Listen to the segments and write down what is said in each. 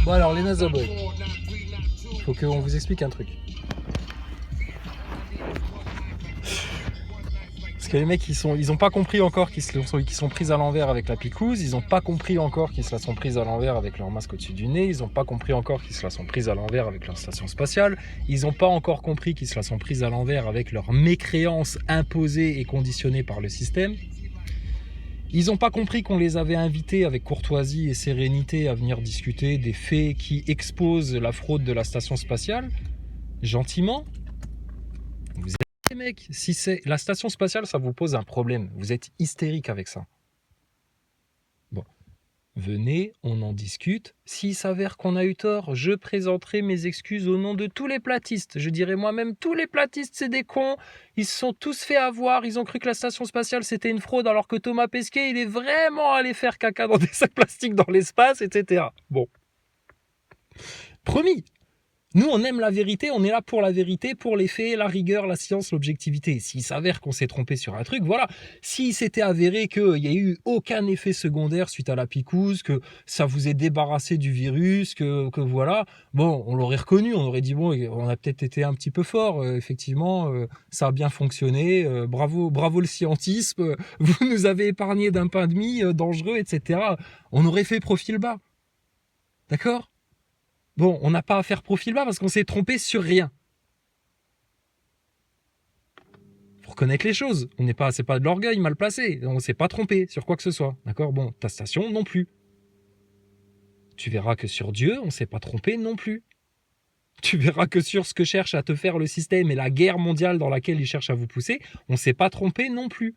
Bon alors les NASA Boys, faut qu'on vous explique un truc. Parce que les mecs, ils ont pas compris encore qu'ils sont pris à l'envers avec la picouse, ils ont pas compris encore qu'ils se la sont pris à l'envers avec leur masque au-dessus du nez, ils ont pas compris encore qu'ils se la sont pris à l'envers avec leur station spatiale, ils ont pas encore compris qu'ils se la sont pris à l'envers avec leur mécréance imposée et conditionnée par le système. Ils n'ont pas compris qu'on les avait invités avec courtoisie et sérénité à venir discuter des faits qui exposent la fraude de la station spatiale, gentiment. Vous êtes les mecs, si c'est la station spatiale, ça vous pose un problème. Vous êtes hystérique avec ça. Bon, venez, on en discute. S'il s'avère qu'on a eu tort, je présenterai mes excuses au nom de tous les platistes. Je dirai moi-même, tous les platistes, c'est des cons. Ils se sont tous fait avoir. Ils ont cru que la station spatiale, c'était une fraude, alors que Thomas Pesquet, il est vraiment allé faire caca dans des sacs plastiques dans l'espace, etc. Bon. Promis. Nous, on aime la vérité, on est là pour la vérité, pour les faits, la rigueur, la science, l'objectivité. S'il s'avère qu'on s'est trompé sur un truc, voilà. S'il s'était avéré qu'il n'y a eu aucun effet secondaire suite à la picouse, que ça vous est débarrassé du virus, que voilà, bon, on l'aurait reconnu, on aurait dit, bon, on a peut-être été un petit peu fort, effectivement, ça a bien fonctionné, bravo le scientisme, vous nous avez épargné d'un pain de mie dangereux, etc. On aurait fait profil bas. D'accord ? Bon, on n'a pas à faire profil bas parce qu'on s'est trompé sur rien. Faut reconnaître les choses. C'est pas de l'orgueil mal placé. On s'est pas trompé sur quoi que ce soit. D'accord ? Bon, ta station non plus. Tu verras que sur Dieu, on s'est pas trompé non plus. Tu verras que sur ce que cherche à te faire le système et la guerre mondiale dans laquelle il cherche à vous pousser, on s'est pas trompé non plus.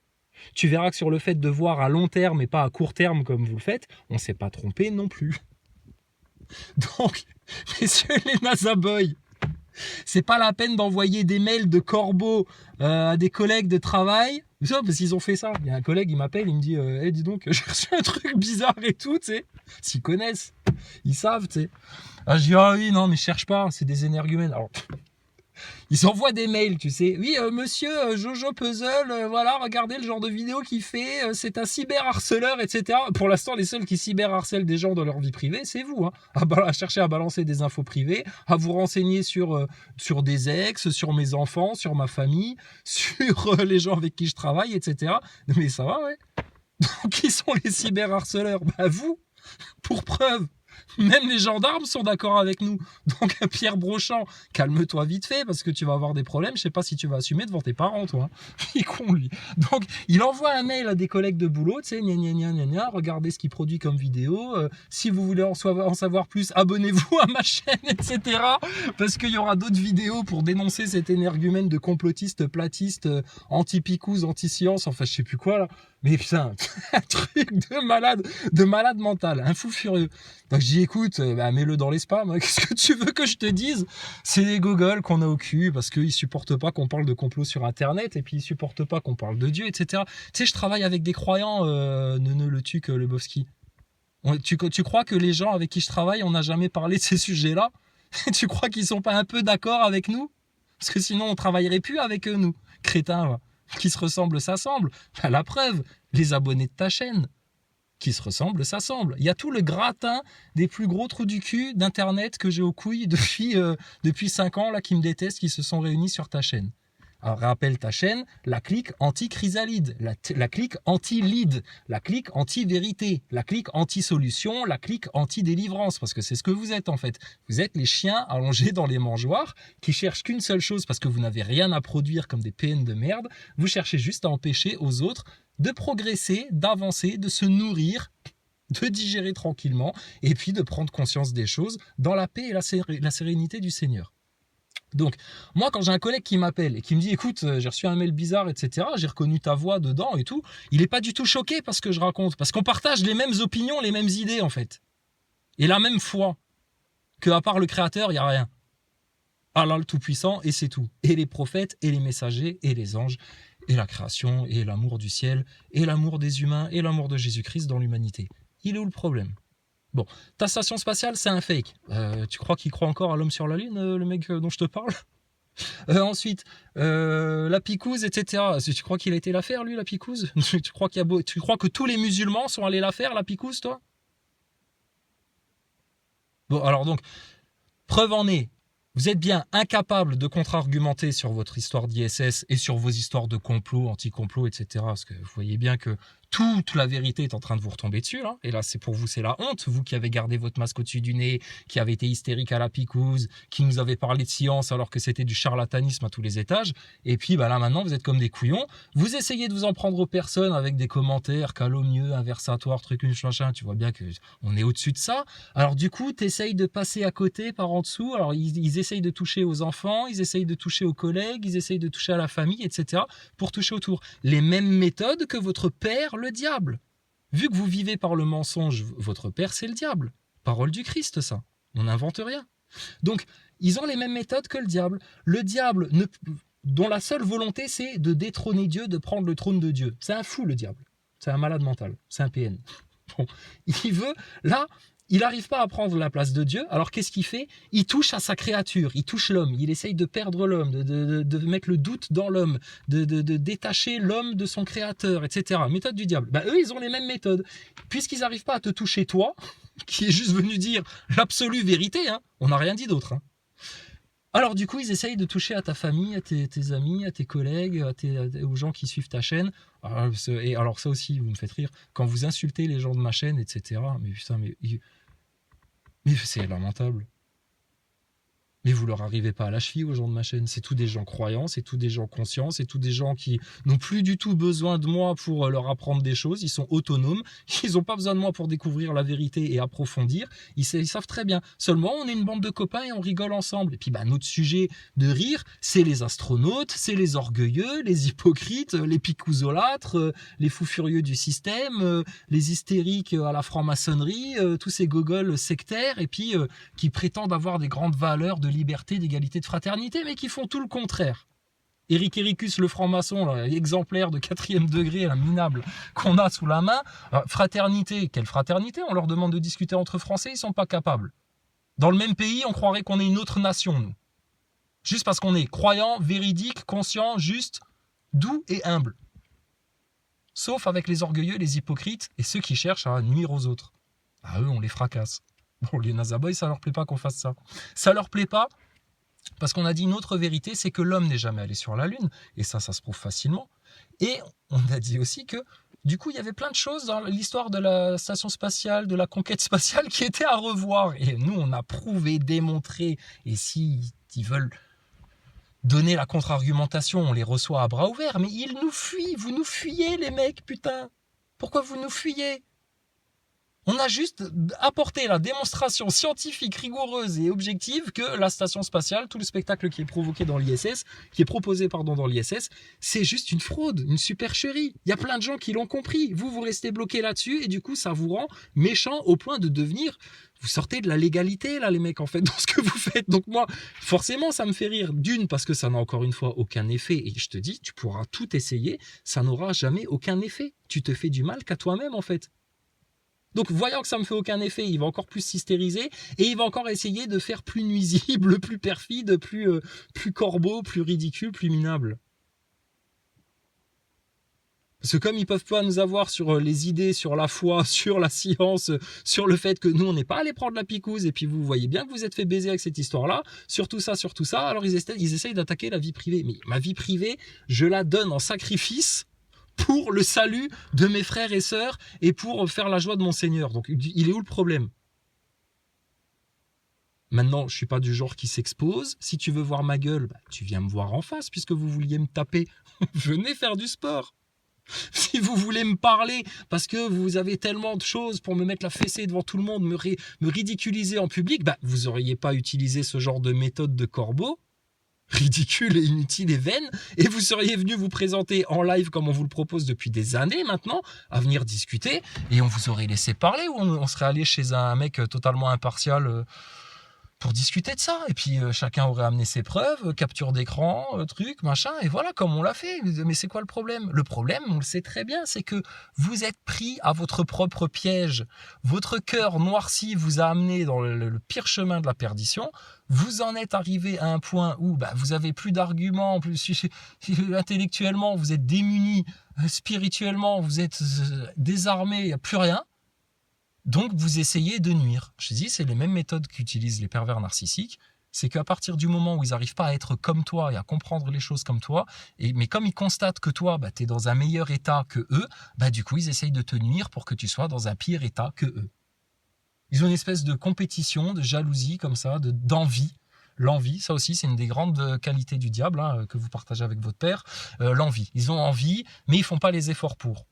Tu verras que sur le fait de voir à long terme et pas à court terme comme vous le faites, on s'est pas trompé non plus. Donc, messieurs les NASA Boys, c'est pas la peine d'envoyer des mails de corbeaux à des collègues de travail. Ça, parce qu'ils ont fait ça. Il y a un collègue, il m'appelle, il me dit hey, dis donc, j'ai reçu un truc bizarre et tout, tu sais. S'ils connaissent, ils savent, tu sais. Ah, je dis ah oui, non, mais cherche pas, c'est des énergumènes. Alors, ils envoient des mails, tu sais. Oui, monsieur Jojo Puzzle, voilà, regardez le genre de vidéo qu'il fait, c'est un cyberharceleur, etc. Pour l'instant, les seuls qui cyberharcèlent des gens dans leur vie privée, c'est vous. Hein, à chercher à balancer des infos privées, à vous renseigner sur des ex, sur mes enfants, sur ma famille, sur les gens avec qui je travaille, etc. Mais ça va, ouais. Donc, qui sont les cyberharceleurs ? Bah, vous, pour preuve. Même les gendarmes sont d'accord avec nous. Donc Pierre Brochant, calme-toi vite fait parce que tu vas avoir des problèmes. Je sais pas si tu vas assumer devant tes parents, toi. Il est con, lui. Donc il envoie un mail à des collègues de boulot, tu sais, gna, regardez ce qu'il produit comme vidéo. Si vous voulez en savoir plus, abonnez-vous à ma chaîne, etc. Parce qu'il y aura d'autres vidéos pour dénoncer cet énergumène de complotiste, platiste, anti-picouse, anti-science, enfin je sais plus quoi là. Mais putain, un truc de malade mental, un fou furieux. Donc je dis écoute, mets-le dans les spams, qu'est-ce que tu veux que je te dise ? C'est des gogoles qu'on a au cul parce qu'ils supportent pas qu'on parle de complot sur internet et puis ils supportent pas qu'on parle de Dieu, etc. Tu sais, je travaille avec des croyants, Le Tuc, Lebowski. Tu crois que les gens avec qui je travaille, on n'a jamais parlé de ces sujets-là ? Tu crois qu'ils sont pas un peu d'accord avec nous ? Parce que sinon on travaillerait plus avec eux, nous, crétins, va. Qui se ressemblent s'assemblent. Bah, la preuve, les abonnés de ta chaîne. Qui se ressemblent s'assemblent. Il y a tout le gratin des plus gros trous du cul d'internet que j'ai aux couilles depuis 5 ans là, qui me détestent, qui se sont réunis sur ta chaîne. Alors rappelle ta chaîne, la clique anti-chrysalide, la clique anti-lead, la clique anti-vérité, la clique anti-solution, la clique anti-délivrance, parce que c'est ce que vous êtes en fait. Vous êtes les chiens allongés dans les mangeoires qui cherchent qu'une seule chose parce que vous n'avez rien à produire comme des PN de merde, vous cherchez juste à empêcher aux autres de progresser, d'avancer, de se nourrir, de digérer tranquillement et puis de prendre conscience des choses dans la paix et la sérénité du Seigneur. Donc, moi, quand j'ai un collègue qui m'appelle et qui me dit « Écoute, j'ai reçu un mail bizarre, etc. J'ai reconnu ta voix dedans et tout », il n'est pas du tout choqué par ce que je raconte. Parce qu'on partage les mêmes opinions, les mêmes idées, en fait. Et la même foi. Qu'à part le Créateur, il n'y a rien. Allah le Tout-Puissant, et c'est tout. Et les prophètes, et les messagers, et les anges, et la création, et l'amour du ciel, et l'amour des humains, et l'amour de Jésus-Christ dans l'humanité. Il est où le problème ? Bon, ta station spatiale, c'est un fake. Tu crois qu'il croit encore à l'homme sur la Lune, le mec dont je te parle ? Ensuite, la picouse, etc. Tu crois qu'il a été la faire, lui, la picouse? Tu crois que tous les musulmans sont allés la faire, la picouse, toi? Bon, alors donc, preuve en est, vous êtes bien incapable de contre-argumenter sur votre histoire d'ISS et sur vos histoires de complot, anti-complot, etc. Parce que vous voyez bien que toute la vérité est en train de vous retomber dessus, là. Et là, c'est pour vous, c'est la honte. Vous qui avez gardé votre masque au-dessus du nez, qui avez été hystérique à la picouse, qui nous avez parlé de science alors que c'était du charlatanisme à tous les étages. Et puis, bah là, maintenant, vous êtes comme des couillons. Vous essayez de vous en prendre aux personnes avec des commentaires calomnieux, inversatoires, trucs, machin. Tu vois bien que on est au-dessus de ça. Alors, du coup, tu essayes de passer à côté, par en dessous. Alors, ils essayent de toucher aux enfants, ils essayent de toucher aux collègues, ils essayent de toucher à la famille, etc. pour toucher autour. Les mêmes méthodes que votre père, le diable. Vu que vous vivez par le mensonge, votre père, c'est le diable. Parole du Christ, ça. On n'invente rien. Donc, ils ont les mêmes méthodes que le diable. Le diable, dont la seule volonté, c'est de détrôner Dieu, de prendre le trône de Dieu. C'est un fou, le diable. C'est un malade mental. C'est un PN. Bon, il veut, là, il n'arrive pas à prendre la place de Dieu, alors qu'est-ce qu'il fait? Il touche à sa créature, il touche l'homme, il essaye de perdre l'homme, de mettre le doute dans l'homme, de détacher l'homme de son créateur, etc. Méthode du diable. Bah, eux, ils ont les mêmes méthodes. Puisqu'ils n'arrivent pas à te toucher toi, qui est juste venu dire l'absolue vérité, hein, on n'a rien dit d'autre. Hein. Alors du coup, ils essayent de toucher à ta famille, à tes amis, à tes collègues, aux gens qui suivent ta chaîne. Et alors ça aussi, vous me faites rire, quand vous insultez les gens de ma chaîne, etc. Mais putain, mais c'est lamentable. Mais vous leur arrivez pas à la cheville aux gens de ma chaîne. C'est tous des gens croyants, c'est tous des gens conscients, c'est tous des gens qui n'ont plus du tout besoin de moi pour leur apprendre des choses. Ils sont autonomes. Ils n'ont pas besoin de moi pour découvrir la vérité et approfondir. Ils savent très bien. Seulement, on est une bande de copains et on rigole ensemble. Et puis, bah, notre sujet de rire, c'est les astronautes, c'est les orgueilleux, les hypocrites, les picouzolâtres, les fous furieux du système, les hystériques à la franc-maçonnerie, tous ces gogoles sectaires et puis qui prétendent avoir des grandes valeurs de liberté, d'égalité, de fraternité, mais qui font tout le contraire. Éric Héricus, le franc-maçon, exemplaire de 4e degré, minable, qu'on a sous la main. Fraternité, quelle fraternité? On leur demande de discuter entre Français, ils ne sont pas capables. Dans le même pays, on croirait qu'on est une autre nation, nous. Juste parce qu'on est croyant, véridique, conscient, juste, doux et humble. Sauf avec les orgueilleux, les hypocrites et ceux qui cherchent à nuire aux autres. À eux, on les fracasse. Bon, les NASA Boys, ça leur plaît pas qu'on fasse ça. Ça leur plaît pas parce qu'on a dit une autre vérité, c'est que l'homme n'est jamais allé sur la Lune. Et ça se prouve facilement. Et on a dit aussi que, du coup, il y avait plein de choses dans l'histoire de la station spatiale, de la conquête spatiale qui étaient à revoir. Et nous, on a prouvé, démontré. Et s'ils veulent donner la contre-argumentation, on les reçoit à bras ouverts. Mais ils nous fuient. Vous nous fuyez, les mecs, putain. Pourquoi vous nous fuyez ? On a juste apporté la démonstration scientifique, rigoureuse et objective que la station spatiale, tout le spectacle qui est provoqué dans l'ISS, qui est proposé dans l'ISS, c'est juste une fraude, une supercherie. Il y a plein de gens qui l'ont compris. Vous restez bloqués là-dessus et du coup, ça vous rend méchant au point de devenir... Vous sortez de la légalité, là, les mecs, en fait, dans ce que vous faites. Donc moi, forcément, ça me fait rire. D'une, parce que ça n'a encore une fois aucun effet. Et je te dis, tu pourras tout essayer, ça n'aura jamais aucun effet. Tu te fais du mal qu'à toi-même, en fait. Donc, voyant que ça ne me fait aucun effet, il va encore plus s'hystériser et il va encore essayer de faire plus nuisible, plus perfide, plus corbeau, plus ridicule, plus minable. Parce que comme ils peuvent pas nous avoir sur les idées, sur la foi, sur la science, sur le fait que nous, on n'est pas allé prendre la picouse et puis vous voyez bien que vous êtes fait baiser avec cette histoire-là, sur tout ça, alors ils essayent d'attaquer la vie privée. Mais ma vie privée, je la donne en sacrifice pour le salut de mes frères et sœurs et pour faire la joie de mon Seigneur. Donc, il est où le problème? Maintenant, je suis pas du genre qui s'expose. Si tu veux voir ma gueule, bah, tu viens me voir en face puisque vous vouliez me taper. Venez faire du sport. Si vous voulez me parler parce que vous avez tellement de choses pour me mettre la fessée devant tout le monde, me ridiculiser en public, bah, vous n'auriez pas utilisé ce genre de méthode de corbeau. Ridicule et inutile et vaine, et vous seriez venu vous présenter en live comme on vous le propose depuis des années maintenant, à venir discuter, et on vous aurait laissé parler, ou on serait allé chez un mec totalement impartial pour discuter de ça. Et puis chacun aurait amené ses preuves, capture d'écran, truc, machin, et voilà, comme on l'a fait. Mais c'est quoi le problème? Le problème, on le sait très bien, c'est que vous êtes pris à votre propre piège. Votre cœur noirci vous a amené dans le pire chemin de la perdition. Vous en êtes arrivé à un point où vous avez plus d'arguments, plus intellectuellement, vous êtes démunis, spirituellement, vous êtes désarmés, il n'y a plus rien. Donc, vous essayez de nuire. Je dis, c'est les mêmes méthodes qu'utilisent les pervers narcissiques. C'est qu'à partir du moment où ils n'arrivent pas à être comme toi et à comprendre les choses comme toi, mais comme ils constatent que toi, tu es dans un meilleur état que eux, du coup, ils essayent de te nuire pour que tu sois dans un pire état que eux. Ils ont une espèce de compétition, de jalousie comme ça, d'envie. L'envie, ça aussi, c'est une des grandes qualités du diable que vous partagez avec votre père. L'envie. Ils ont envie, mais ils font pas les efforts pour.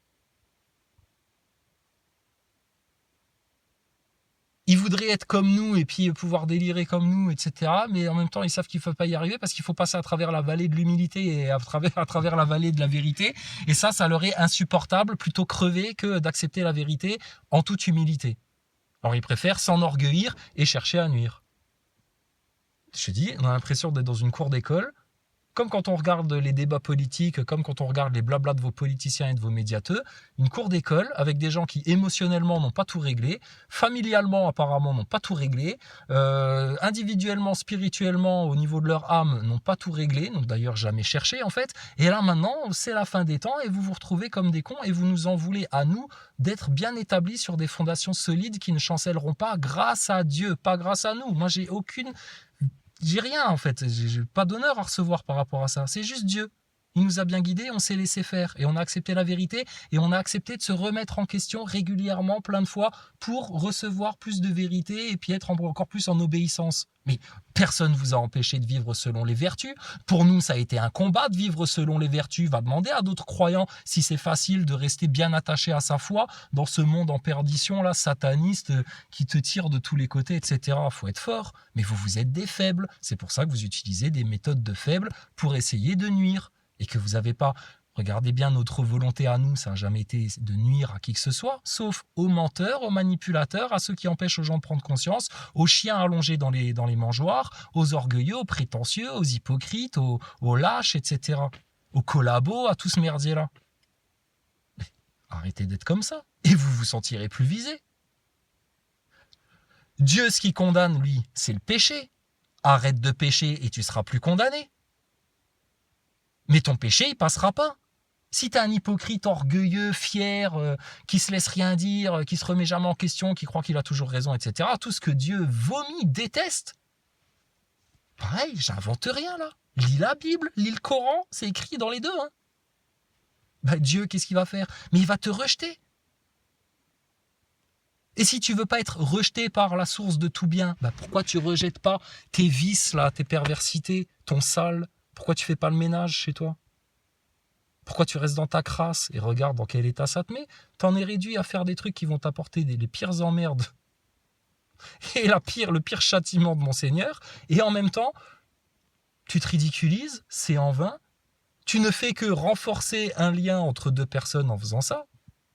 Ils voudraient être comme nous et puis pouvoir délirer comme nous, etc. Mais en même temps, ils savent qu'il ne faut pas y arriver parce qu'il faut passer à travers la vallée de l'humilité et à travers la vallée de la vérité. Et ça leur est insupportable, plutôt crever que d'accepter la vérité en toute humilité. Alors, ils préfèrent s'enorgueillir et chercher à nuire. Je te dis, on a l'impression d'être dans une cour d'école. Comme quand on regarde les débats politiques, comme quand on regarde les blablas de vos politiciens et de vos médiateurs, une cour d'école avec des gens qui émotionnellement n'ont pas tout réglé, familialement apparemment n'ont pas tout réglé, individuellement, spirituellement au niveau de leur âme n'ont pas tout réglé, n'ont d'ailleurs jamais cherché en fait, et là maintenant c'est la fin des temps et vous vous retrouvez comme des cons et vous nous en voulez à nous d'être bien établis sur des fondations solides qui ne chancelleront pas grâce à Dieu, pas grâce à nous. Moi j'ai rien en fait, j'ai pas d'honneur à recevoir par rapport à ça, c'est juste Dieu. Il nous a bien guidés, on s'est laissé faire et on a accepté la vérité et on a accepté de se remettre en question régulièrement plein de fois pour recevoir plus de vérité et puis être encore plus en obéissance. Mais personne ne vous a empêché de vivre selon les vertus. Pour nous, ça a été un combat de vivre selon les vertus. Va demander à d'autres croyants si c'est facile de rester bien attaché à sa foi dans ce monde en perdition là, sataniste, qui te tire de tous les côtés, etc. Faut être fort, mais vous êtes des faibles. C'est pour ça que vous utilisez des méthodes de faibles pour essayer de nuire. Et que vous n'avez pas, regardez bien notre volonté à nous, ça n'a jamais été de nuire à qui que ce soit, sauf aux menteurs, aux manipulateurs, à ceux qui empêchent aux gens de prendre conscience, aux chiens allongés dans les mangeoires, aux orgueilleux, aux prétentieux, aux hypocrites, aux lâches, etc. Aux collabos, à tout ce merdier-là. Arrêtez d'être comme ça, et vous vous sentirez plus visé. Dieu, ce qui condamne, lui, c'est le péché. Arrête de pécher et tu seras plus condamné. Mais ton péché, il passera pas. Si tu es un hypocrite orgueilleux, fier, qui se laisse rien dire, qui se remet jamais en question, qui croit qu'il a toujours raison, etc., tout ce que Dieu vomit, déteste, pareil, j'invente rien là. Lis la Bible, lis le Coran, c'est écrit dans les deux. Dieu, qu'est-ce qu'il va faire? Mais il va te rejeter. Et si tu veux pas être rejeté par la source de tout bien, pourquoi tu rejettes pas tes vices là, tes perversités, ton sale? Pourquoi tu fais pas le ménage chez toi? Pourquoi tu restes dans ta crasse et regarde dans quel état ça te met? T'en es réduit à faire des trucs qui vont t'apporter les pires emmerdes et le pire châtiment de mon Seigneur. Et en même temps, tu te ridiculises, c'est en vain. Tu ne fais que renforcer un lien entre deux personnes en faisant ça.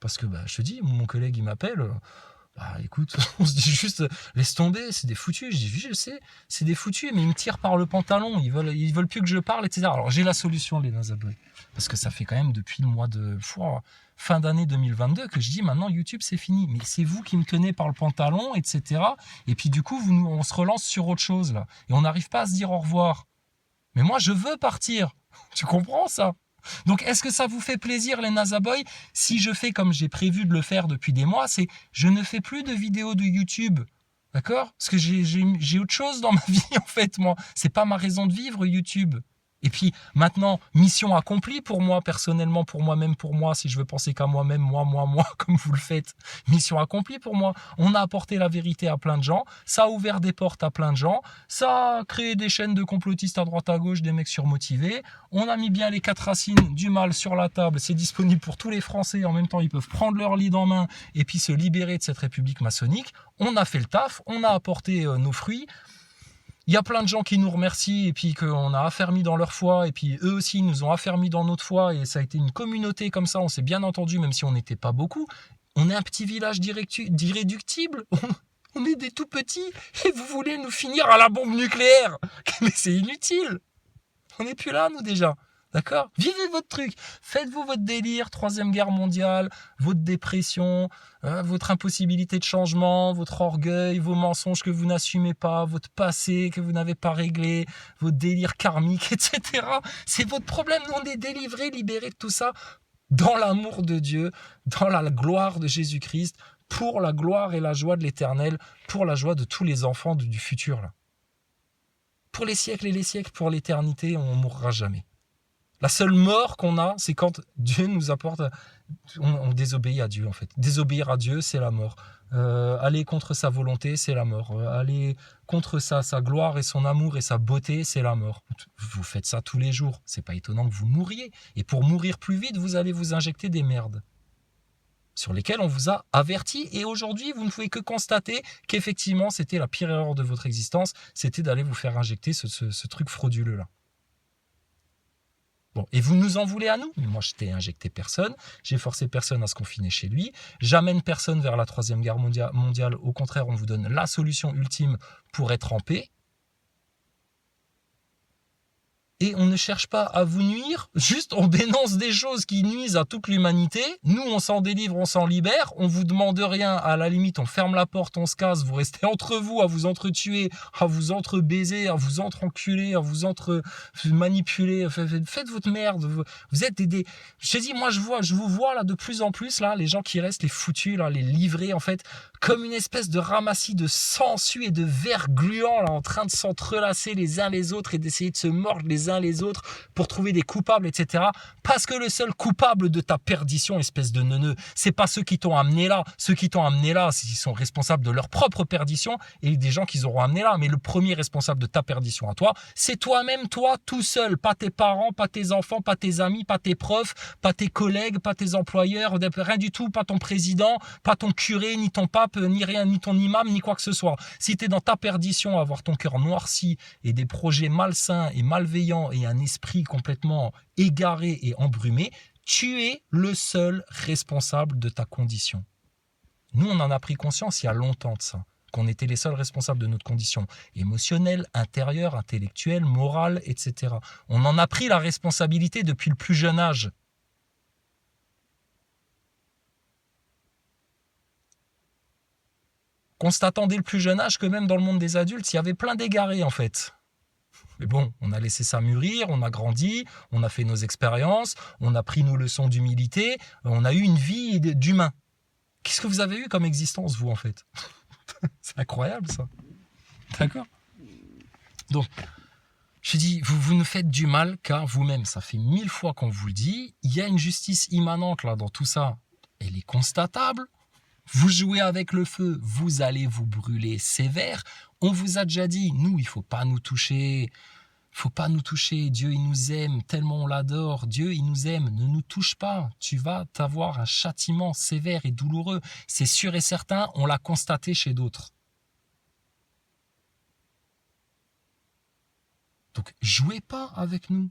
Parce que je te dis, mon collègue il m'appelle... écoute, on se dit juste, laisse tomber, c'est des foutus. Je dis, oui, je sais, c'est des foutus, mais ils me tirent par le pantalon, ils veulent plus que je parle, etc. Alors, j'ai la solution, les Nazaboy. Parce que ça fait quand même depuis le mois de fin d'année 2022 que je dis, maintenant, YouTube, c'est fini. Mais c'est vous qui me tenez par le pantalon, etc. Et puis, du coup, on se relance sur autre chose, là. Et on n'arrive pas à se dire au revoir. Mais moi, je veux partir. Tu comprends ça? Donc, est-ce que ça vous fait plaisir, les Nazaboy? Si je fais comme j'ai prévu de le faire depuis des mois, c'est je ne fais plus de vidéos de YouTube. D'accord? Parce que j'ai autre chose dans ma vie, en fait, moi. C'est pas ma raison de vivre, YouTube. Et puis, maintenant, mission accomplie pour moi, personnellement, pour moi-même, pour moi, si je veux penser qu'à moi-même, moi, comme vous le faites. Mission accomplie pour moi. On a apporté la vérité à plein de gens. Ça a ouvert des portes à plein de gens. Ça a créé des chaînes de complotistes à droite à gauche, des mecs surmotivés. On a mis bien les 4 racines du mal sur la table. C'est disponible pour tous les Français. En même temps, ils peuvent prendre leur lead en main et puis se libérer de cette république maçonnique. On a fait le taf. On a apporté nos fruits. Il y a plein de gens qui nous remercient et puis qu'on a affermi dans leur foi et puis eux aussi nous ont affermi dans notre foi et ça a été une communauté comme ça, on s'est bien entendu même si on n'était pas beaucoup. On est un petit village d'irréductibles. On est des tout petits et vous voulez nous finir à la bombe nucléaire. Mais c'est inutile. On n'est plus là, nous, déjà. D'accord? Vivez votre truc. Faites-vous votre délire, Troisième Guerre mondiale, votre dépression, votre impossibilité de changement, votre orgueil, vos mensonges que vous n'assumez pas, votre passé que vous n'avez pas réglé, vos délires karmiques, etc. C'est votre problème. Nous, on est délivrés, libérés de tout ça dans l'amour de Dieu, dans la gloire de Jésus-Christ, pour la gloire et la joie de l'Éternel, pour la joie de tous les enfants du futur. Là. Pour les siècles et les siècles, pour l'éternité, on ne mourra jamais. La seule mort qu'on a, c'est quand Dieu nous apporte... On désobéit à Dieu, en fait. Désobéir à Dieu, c'est la mort. Aller contre sa volonté, c'est la mort. Aller contre sa gloire et son amour et sa beauté, c'est la mort. Vous faites ça tous les jours. C'est pas étonnant que vous mouriez. Et pour mourir plus vite, vous allez vous injecter des merdes sur lesquelles on vous a averti. Et aujourd'hui, vous ne pouvez que constater qu'effectivement, c'était la pire erreur de votre existence. C'était d'aller vous faire injecter ce truc frauduleux-là. Bon, et vous nous en voulez à nous? Moi, je t'ai injecté personne, j'ai forcé personne à se confiner chez lui, j'amène personne vers la Troisième Guerre mondiale, au contraire, on vous donne la solution ultime pour être en paix. Et on ne cherche pas à vous nuire, juste on dénonce des choses qui nuisent à toute l'humanité. Nous, on s'en délivre, on s'en libère. On vous demande rien, à la limite, on ferme la porte, on se casse. Vous restez entre vous, à vous entretuer, à vous entre-baiser, à vous entre-enculer, à vous entre-manipuler. Faites votre merde. Vous êtes des... Je te dis, moi, je vous vois là de plus en plus, là, les gens qui restent, les foutus, là, les livrés, en fait, comme une espèce de ramassis de sangsues et de vers gluants, là, en train de s'entrelacer les uns les autres et d'essayer de se mordre les uns les autres pour trouver des coupables, etc. Parce que le seul coupable de ta perdition, espèce de neuneu, c'est pas ceux qui t'ont amené là. Ceux qui t'ont amené là, ils sont responsables de leur propre perdition et des gens qu'ils auront amené là. Mais le premier responsable de ta perdition à toi, c'est toi-même, toi, tout seul. Pas tes parents, pas tes enfants, pas tes amis, pas tes profs, pas tes collègues, pas tes employeurs, rien du tout, pas ton président, pas ton curé, ni ton pape, ni rien, ni ton imam, ni quoi que ce soit. Si t'es dans ta perdition, avoir ton cœur noirci et des projets malsains et malveillants et un esprit complètement égaré et embrumé, tu es le seul responsable de ta condition. Nous, on en a pris conscience il y a longtemps de ça, qu'on était les seuls responsables de notre condition émotionnelle, intérieure, intellectuelle, morale, etc. On en a pris la responsabilité depuis le plus jeune âge. Constatant dès le plus jeune âge que même dans le monde des adultes, il y avait plein d'égarés en fait. Mais bon, on a laissé ça mûrir, on a grandi, on a fait nos expériences, on a pris nos leçons d'humilité, on a eu une vie d'humain. Qu'est-ce que vous avez eu comme existence, vous, en fait? C'est incroyable, ça. D'accord? Donc, je dis, vous ne faites du mal qu'à vous-même. Ça fait 1000 fois qu'on vous le dit. Il y a une justice immanente, là, dans tout ça. Elle est constatable. Vous jouez avec le feu, vous allez vous brûler sévère. On vous a déjà dit, nous, il ne faut pas nous toucher. Faut pas nous toucher. Dieu, il nous aime tellement on l'adore. Dieu, il nous aime. Ne nous touche pas. Tu vas t'avoir un châtiment sévère et douloureux. C'est sûr et certain, on l'a constaté chez d'autres. Donc, jouez pas avec nous.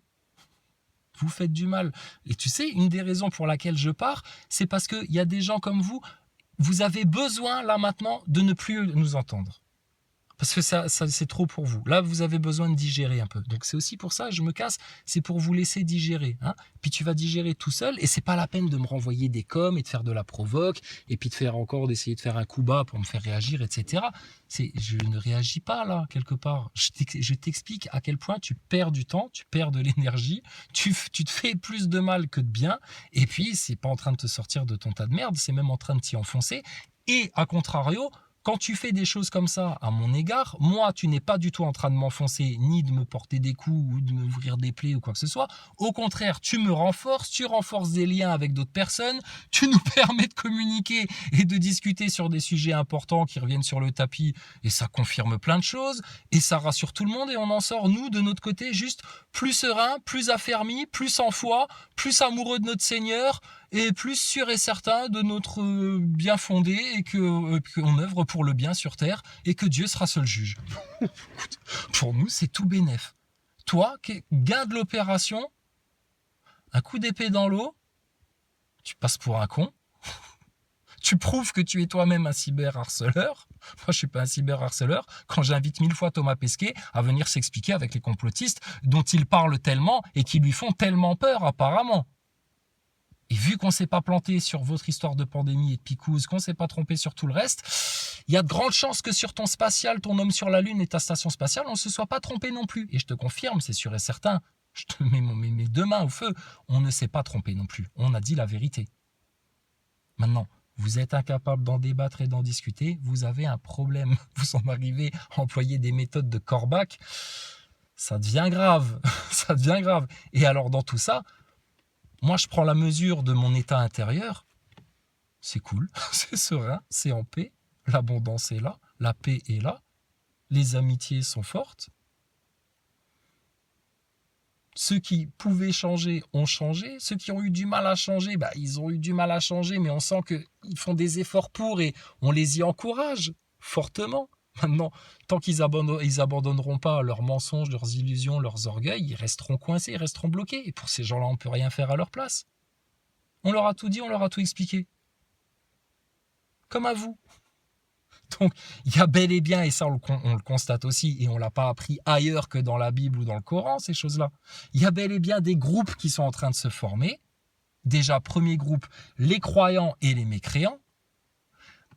Vous faites du mal. Et tu sais, une des raisons pour laquelle je pars, c'est parce qu'il y a des gens comme vous, vous avez besoin, là maintenant, de ne plus nous entendre. Parce que ça c'est trop pour vous. Là, vous avez besoin de digérer un peu. Donc, c'est aussi pour ça, je me casse, c'est pour vous laisser digérer. Hein. Puis, tu vas digérer tout seul et c'est pas la peine de me renvoyer des coms et de faire de la provoque et puis d'essayer de faire un coup bas pour me faire réagir, etc. Je ne réagis pas là, quelque part. Je t'explique à quel point tu perds du temps, tu perds de l'énergie, tu te fais plus de mal que de bien et puis, c'est pas en train de te sortir de ton tas de merde, c'est même en train de t'y enfoncer. Et, à contrario, quand tu fais des choses comme ça à mon égard, moi, tu n'es pas du tout en train de m'enfoncer, ni de me porter des coups, ou de m'ouvrir des plaies, ou quoi que ce soit. Au contraire, tu me renforces, tu renforces des liens avec d'autres personnes, tu nous permets de communiquer et de discuter sur des sujets importants qui reviennent sur le tapis, et ça confirme plein de choses, et ça rassure tout le monde, et on en sort, nous, de notre côté, juste plus serein, plus affermi, plus en foi, plus amoureux de notre Seigneur, et plus sûr et certain de notre bien fondé et qu'on œuvre pour le bien sur terre et que Dieu sera seul juge. Pour nous, c'est tout bénef. Toi, gain de l'opération, un coup d'épée dans l'eau, tu passes pour un con, Tu prouves que tu es toi-même un cyberharceleur. Moi, je suis pas un cyberharceleur quand j'invite 1000 fois Thomas Pesquet à venir s'expliquer avec les complotistes dont il parle tellement et qui lui font tellement peur apparemment. Et vu qu'on ne s'est pas planté sur votre histoire de pandémie et de picouse, qu'on ne s'est pas trompé sur tout le reste, il y a de grandes chances que sur ton spatial, ton homme sur la Lune et ta station spatiale, on ne se soit pas trompé non plus. Et je te confirme, c'est sûr et certain, je te mets mes deux mains au feu, on ne s'est pas trompé non plus. On a dit la vérité. Maintenant, vous êtes incapable d'en débattre et d'en discuter, vous avez un problème. Vous en arrivez à employer des méthodes de corbac, ça devient grave. Ça devient grave. Et alors dans tout ça, moi, je prends la mesure de mon état intérieur. C'est cool, c'est serein, c'est en paix. L'abondance est là, la paix est là. Les amitiés sont fortes. Ceux qui pouvaient changer ont changé. Ceux qui ont eu du mal à changer, ils ont eu du mal à changer, mais on sent qu'ils font des efforts pour et on les y encourage fortement. Maintenant, tant qu'ils abandonneront pas leurs mensonges, leurs illusions, leurs orgueils, ils resteront coincés, ils resteront bloqués. Et pour ces gens-là, on ne peut rien faire à leur place. On leur a tout dit, on leur a tout expliqué. Comme à vous. Donc, il y a bel et bien, et ça on le constate aussi, et on ne l'a pas appris ailleurs que dans la Bible ou dans le Coran, ces choses-là. Il y a bel et bien des groupes qui sont en train de se former. Déjà, premier groupe, les croyants et les mécréants.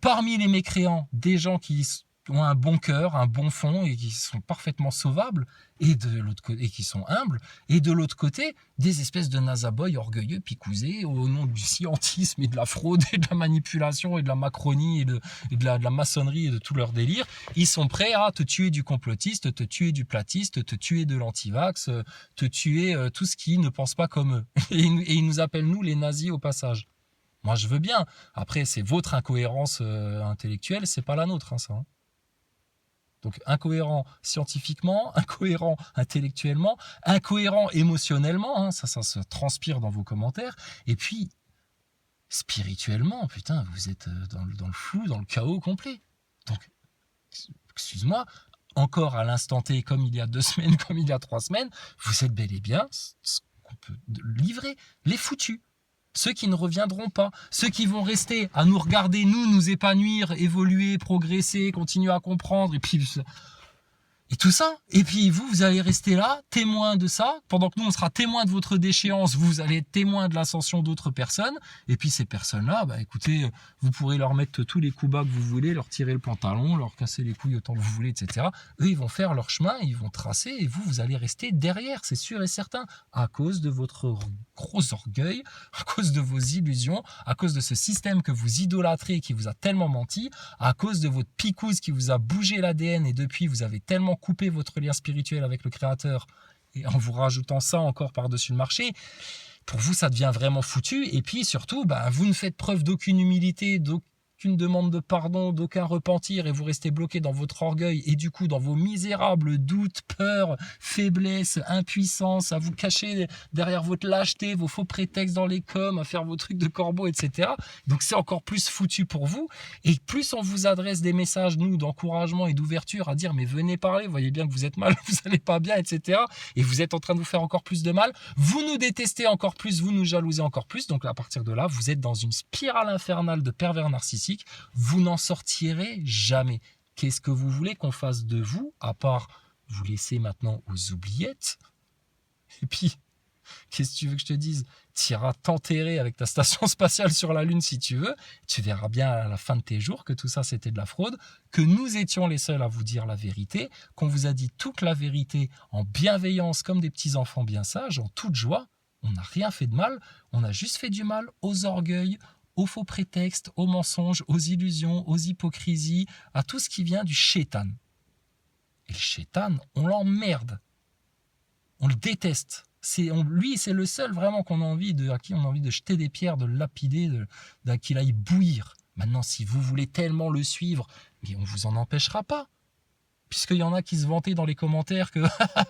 Parmi les mécréants, des gens qui ont un bon cœur, un bon fond et qui sont parfaitement sauvables et qui sont humbles, et de l'autre côté, des espèces de nazaboys orgueilleux, picousés au nom du scientisme et de la fraude et de la manipulation et de la macronie et de la maçonnerie et de tout leur délire. Ils sont prêts à te tuer du complotiste, te tuer du platiste, te tuer de l'antivax, te tuer tout ce qui ne pense pas comme eux. Et ils nous appellent, nous, les nazis au passage. Moi, je veux bien. Après, c'est votre incohérence intellectuelle, c'est pas la nôtre, ça. Donc, incohérent scientifiquement, incohérent intellectuellement, incohérent émotionnellement, ça se transpire dans vos commentaires. Et puis, spirituellement, putain, vous êtes dans le flou, dans le chaos complet. Donc, excuse-moi, encore à l'instant T, comme il y a 2 semaines, comme il y a 3 semaines, vous êtes bel et bien ce qu'on peut livrer, les foutus. Ceux qui ne reviendront pas, ceux qui vont rester à nous regarder, nous épanouir, évoluer, progresser, continuer à comprendre, et tout ça. Et puis vous allez rester là, témoin de ça, pendant que nous, on sera témoin de votre déchéance, vous allez être témoin de l'ascension d'autres personnes. Et puis ces personnes-là, écoutez, vous pourrez leur mettre tous les coups bas que vous voulez, leur tirer le pantalon, leur casser les couilles autant que vous voulez, etc. Eux, ils vont faire leur chemin, ils vont tracer, et vous allez rester derrière, c'est sûr et certain, à cause de votre gros orgueil, à cause de vos illusions, à cause de ce système que vous idolâtrez et qui vous a tellement menti, à cause de votre picouse qui vous a bougé l'ADN et depuis vous avez tellement coupé votre lien spirituel avec le Créateur et en vous rajoutant ça encore par-dessus le marché, pour vous ça devient vraiment foutu. Et puis surtout, vous ne faites preuve d'aucune humilité, d'aucune demande de pardon, d'aucun repentir, et vous restez bloqué dans votre orgueil et du coup dans vos misérables doutes, peurs, faiblesses, impuissance, à vous cacher derrière votre lâcheté, vos faux prétextes dans les coms, à faire vos trucs de corbeau, etc. Donc c'est encore plus foutu pour vous. Et plus on vous adresse des messages, nous, d'encouragement et d'ouverture à dire mais venez parler, vous voyez bien que vous êtes mal, vous n'allez pas bien, etc. Et vous êtes en train de vous faire encore plus de mal. Vous nous détestez encore plus, vous nous jalousez encore plus. Donc à partir de là, vous êtes dans une spirale infernale de pervers narcissiques. Vous n'en sortirez jamais. Qu'est-ce que vous voulez qu'on fasse de vous, à part vous laisser maintenant aux oubliettes? Et puis, qu'est-ce que tu veux que je te dise? Tu iras t'enterrer avec ta station spatiale sur la Lune si tu veux. Tu verras bien à la fin de tes jours que tout ça c'était de la fraude, que nous étions les seuls à vous dire la vérité, qu'on vous a dit toute la vérité en bienveillance comme des petits enfants bien sages, en toute joie. On n'a rien fait de mal, on a juste fait du mal aux orgueils, aux faux prétextes, aux mensonges, aux illusions, aux hypocrisies, à tout ce qui vient du shaitan. Et le shaitan, on l'emmerde. On le déteste. Lui, c'est le seul vraiment à qui on a envie de jeter des pierres, de le lapider, qu'il aille bouillir. Maintenant, si vous voulez tellement le suivre, mais on ne vous en empêchera pas. puisqu'il y en a qui se vantaient dans les commentaires que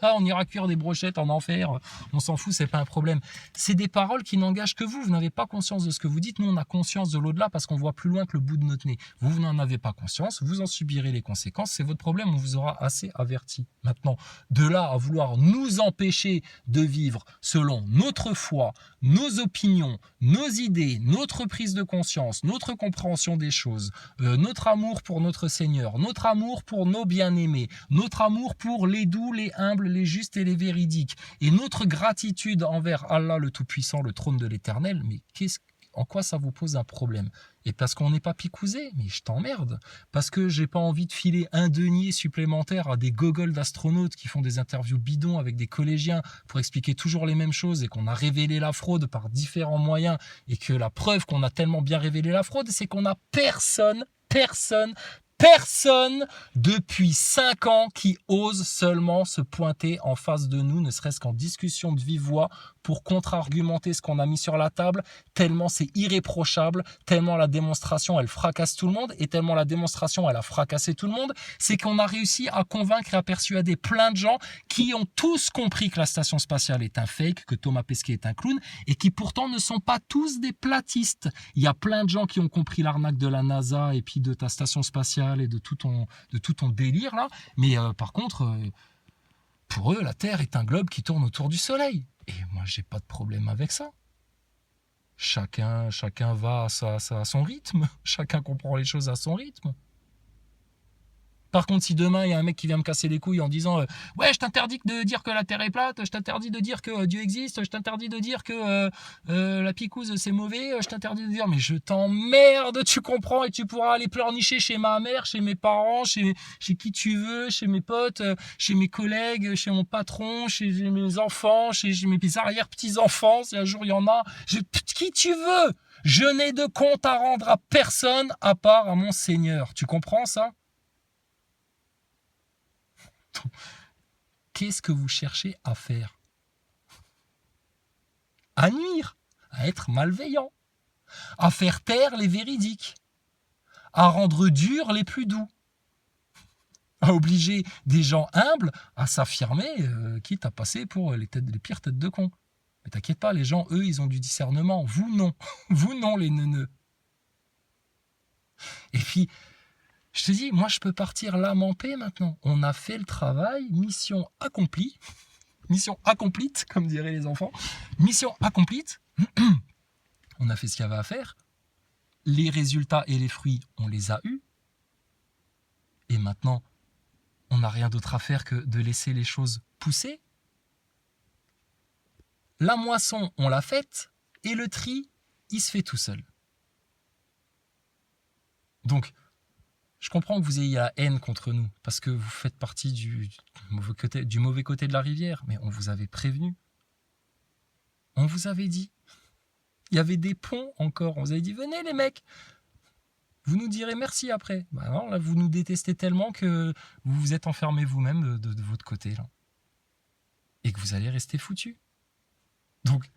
on ira cuire des brochettes en enfer, on s'en fout, c'est pas un problème. C'est des paroles qui n'engagent que vous n'avez pas conscience de ce que vous dites, nous on a conscience de l'au-delà parce qu'on voit plus loin que le bout de notre nez. Vous n'en avez pas conscience, vous en subirez les conséquences, c'est votre problème, on vous aura assez averti. Maintenant, de là à vouloir nous empêcher de vivre selon notre foi, nos opinions, nos idées, notre prise de conscience, notre compréhension des choses, notre amour pour notre Seigneur, notre amour pour nos bien-aimés, notre amour pour les doux, les humbles, les justes et les véridiques, et notre gratitude envers Allah le Tout-Puissant, le trône de l'Éternel, mais en quoi ça vous pose un problème? Et parce qu'on n'est pas picousé, mais je t'emmerde. Parce que j'ai pas envie de filer un denier supplémentaire à des gogoles d'astronautes qui font des interviews bidons avec des collégiens pour expliquer toujours les mêmes choses et qu'on a révélé la fraude par différents moyens et que la preuve qu'on a tellement bien révélé la fraude, c'est qu'on a personne depuis 5 ans qui ose seulement se pointer en face de nous, ne serait-ce qu'en discussion de vive voix, pour contre-argumenter ce qu'on a mis sur la table, tellement c'est irréprochable, tellement la démonstration elle fracasse tout le monde, et tellement la démonstration elle a fracassé tout le monde, c'est qu'on a réussi à convaincre et à persuader plein de gens qui ont tous compris que la station spatiale est un fake, que Thomas Pesquet est un clown, et qui pourtant ne sont pas tous des platistes. Il y a plein de gens qui ont compris l'arnaque de la NASA et puis de ta station spatiale et de tout ton délire là, mais par contre, pour eux, la Terre est un globe qui tourne autour du Soleil. Et moi, j'ai pas de problème avec ça. Chacun va à son rythme. Chacun comprend les choses à son rythme. Par contre, si demain, il y a un mec qui vient me casser les couilles en disant ouais, je t'interdis de dire que la Terre est plate, je t'interdis de dire que Dieu existe, je t'interdis de dire que la picouse, c'est mauvais, je t'interdis de dire... Mais je t'emmerde, tu comprends, et tu pourras aller pleurnicher chez ma mère, chez mes parents, chez qui tu veux, chez mes potes, chez mes collègues, chez mon patron, chez mes enfants, chez mes arrière-petits-enfants, si un jour il y en a, qui tu veux. Je n'ai de compte à rendre à personne à part à mon Seigneur. Tu comprends ça? Qu'est-ce que vous cherchez à faire? À nuire, à être malveillant, à faire taire les véridiques, à rendre durs les plus doux, à obliger des gens humbles à s'affirmer, quitte à passer pour les pires têtes de con. Mais t'inquiète pas, les gens, eux, ils ont du discernement. Vous, non. Vous, non, les neuneux. Et puis, je te dis, moi, je peux partir l'âme en paix maintenant. On a fait le travail, mission accomplie. Mission accomplie, comme diraient les enfants. Mission accomplie. On a fait ce qu'il y avait à faire. Les résultats et les fruits, on les a eus. Et maintenant, on n'a rien d'autre à faire que de laisser les choses pousser. La moisson, on l'a faite. Et le tri, il se fait tout seul. Donc, je comprends que vous ayez la haine contre nous, parce que vous faites partie du mauvais côté de la rivière, mais on vous avait prévenu. On vous avait dit. Il y avait des ponts encore. On vous avait dit, venez les mecs, vous nous direz merci après. Bah non, là, vous nous détestez tellement que vous vous êtes enfermés vous-même de votre côté, là. Et que vous allez rester foutus. Donc,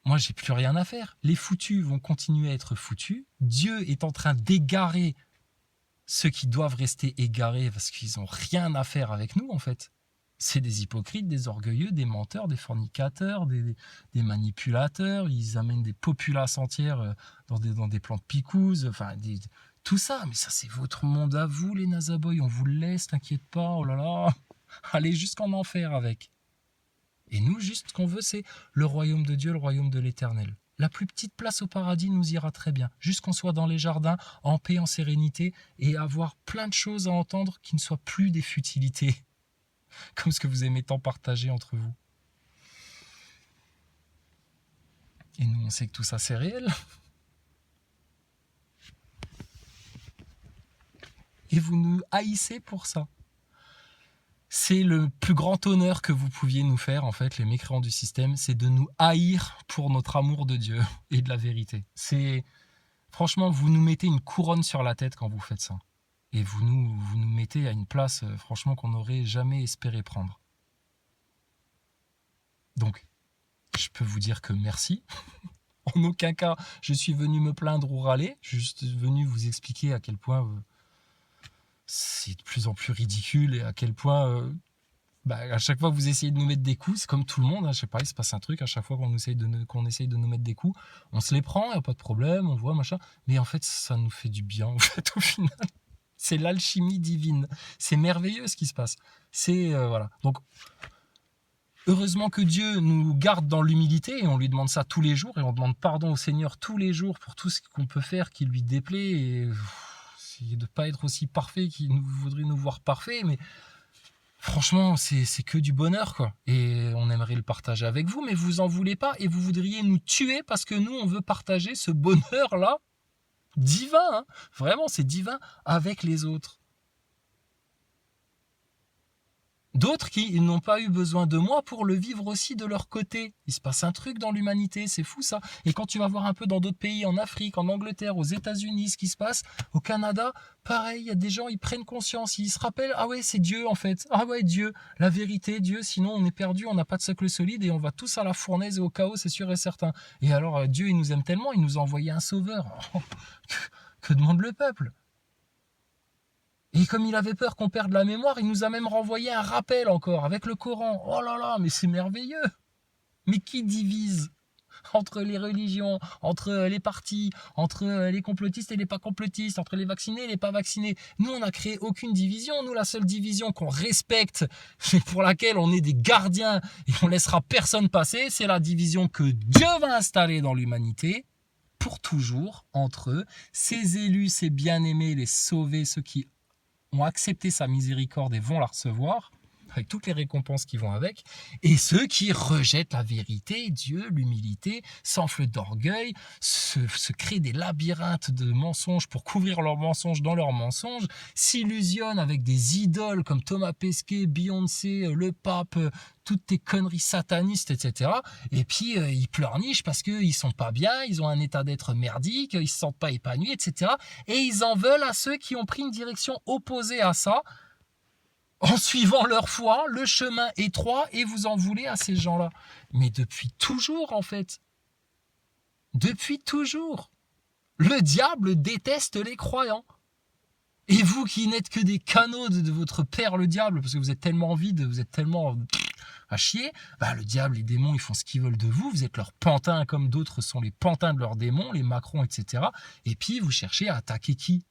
moi, j'ai plus rien à faire. Les foutus vont continuer à être foutus. Dieu est en train d'égarer ceux qui doivent rester égarés parce qu'ils n'ont rien à faire avec nous, en fait. C'est des hypocrites, des orgueilleux, des menteurs, des fornicateurs, des manipulateurs. Ils amènent des populaces entières dans des plans de picouse. Enfin, tout ça. Mais ça, c'est votre monde à vous, les nazaboys. On vous le laisse, t'inquiète pas. Oh là là. Allez jusqu'en enfer avec. Et nous, juste ce qu'on veut, c'est le royaume de Dieu, le royaume de l'Éternel. La plus petite place au paradis nous ira très bien. Juste qu'on soit dans les jardins, en paix, en sérénité, et avoir plein de choses à entendre qui ne soient plus des futilités. Comme ce que vous aimez tant partager entre vous. Et nous, on sait que tout ça, c'est réel. Et vous nous haïssez pour ça. C'est le plus grand honneur que vous pouviez nous faire, en fait, les mécréants du système, c'est de nous haïr pour notre amour de Dieu et de la vérité. Franchement, vous nous mettez une couronne sur la tête quand vous faites ça. Et vous nous mettez à une place, franchement, qu'on n'aurait jamais espéré prendre. Donc, je peux vous dire que merci. En aucun cas, je suis venu me plaindre ou râler. Je suis juste venu vous expliquer à quel point c'est de plus en plus ridicule et à quel point, à chaque fois que vous essayez de nous mettre des coups, c'est comme tout le monde, hein, je sais pas, il se passe un truc, à chaque fois qu'on essaye de nous mettre des coups, on se les prend, y a pas de problème, on voit, machin, mais en fait, ça nous fait du bien, en fait, au final. C'est l'alchimie divine. C'est merveilleux ce qui se passe. C'est, voilà. Donc, heureusement que Dieu nous garde dans l'humilité et on lui demande ça tous les jours et on demande pardon au Seigneur tous les jours pour tout ce qu'on peut faire qui lui déplaît et de ne pas être aussi parfait qu'il voudrait nous voir parfaits, mais franchement, c'est que du bonheur, quoi. Et on aimerait le partager avec vous, mais vous en voulez pas et vous voudriez nous tuer parce que nous, on veut partager ce bonheur-là divin, hein. Vraiment, c'est divin avec les autres. D'autres qui n'ont pas eu besoin de moi pour le vivre aussi de leur côté. Il se passe un truc dans l'humanité, c'est fou ça. Et quand tu vas voir un peu dans d'autres pays, en Afrique, en Angleterre, aux États-Unis, ce qui se passe, au Canada, pareil, il y a des gens, ils prennent conscience, ils se rappellent, ah ouais, c'est Dieu en fait. Ah ouais, Dieu, la vérité, Dieu, sinon on est perdu, on n'a pas de socle solide et on va tous à la fournaise et au chaos, c'est sûr et certain. Et alors, Dieu, il nous aime tellement, il nous a envoyé un sauveur. Que demande le peuple ? Et comme il avait peur qu'on perde la mémoire, il nous a même renvoyé un rappel encore avec le Coran. Oh là là, mais c'est merveilleux. Mais qui divise entre les religions, entre les partis, entre les complotistes et les pas complotistes, entre les vaccinés et les pas vaccinés? Nous, on n'a créé aucune division. Nous, la seule division qu'on respecte et pour laquelle on est des gardiens et on laissera personne passer, c'est la division que Dieu va installer dans l'humanité pour toujours entre eux, ses élus, ses bien-aimés, les sauvés, ceux qui ont accepté sa miséricorde et vont la recevoir, avec toutes les récompenses qui vont avec, et ceux qui rejettent la vérité, Dieu, l'humilité, s'enflent d'orgueil, se créent des labyrinthes de mensonges pour couvrir leurs mensonges dans leurs mensonges, s'illusionnent avec des idoles comme Thomas Pesquet, Beyoncé, le pape, toutes tes conneries satanistes, etc. Et puis, ils pleurnichent parce qu'ils sont pas bien, ils ont un état d'être merdique, ils se sentent pas épanouis, etc. Et ils en veulent à ceux qui ont pris une direction opposée à ça, en suivant leur foi, le chemin étroit, et vous en voulez à ces gens-là. Mais depuis toujours, en fait. Depuis toujours. Le diable déteste les croyants. Et vous qui n'êtes que des canaux de votre père le diable, parce que vous êtes tellement vide, vous êtes tellement à chier, le diable, les démons, ils font ce qu'ils veulent de vous, vous êtes leurs pantins comme d'autres sont les pantins de leurs démons, les Macron, etc. Et puis vous cherchez à attaquer qui ?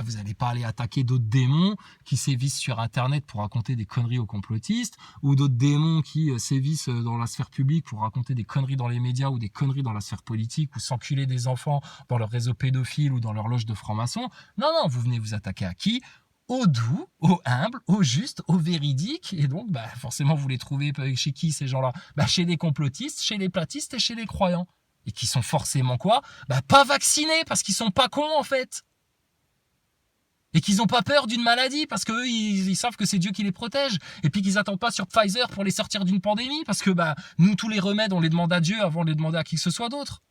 Vous n'allez pas aller attaquer d'autres démons qui sévissent sur Internet pour raconter des conneries aux complotistes, ou d'autres démons qui sévissent dans la sphère publique pour raconter des conneries dans les médias ou des conneries dans la sphère politique, ou s'enculer des enfants dans leur réseau pédophile ou dans leur loge de francs-maçons. Non, vous venez vous attaquer à qui ? Au doux, au humble, au juste, au véridique. Et donc, forcément, vous les trouvez chez qui ces gens-là ? Chez les complotistes, chez les platistes et chez les croyants. Et qui sont forcément quoi ? Pas vaccinés, parce qu'ils sont pas cons en fait. Et qu'ils n'ont pas peur d'une maladie, parce qu'eux, ils savent que c'est Dieu qui les protège. Et puis qu'ils n'attendent pas sur Pfizer pour les sortir d'une pandémie, parce que nous, tous les remèdes, on les demande à Dieu avant de les demander à qui que ce soit d'autre.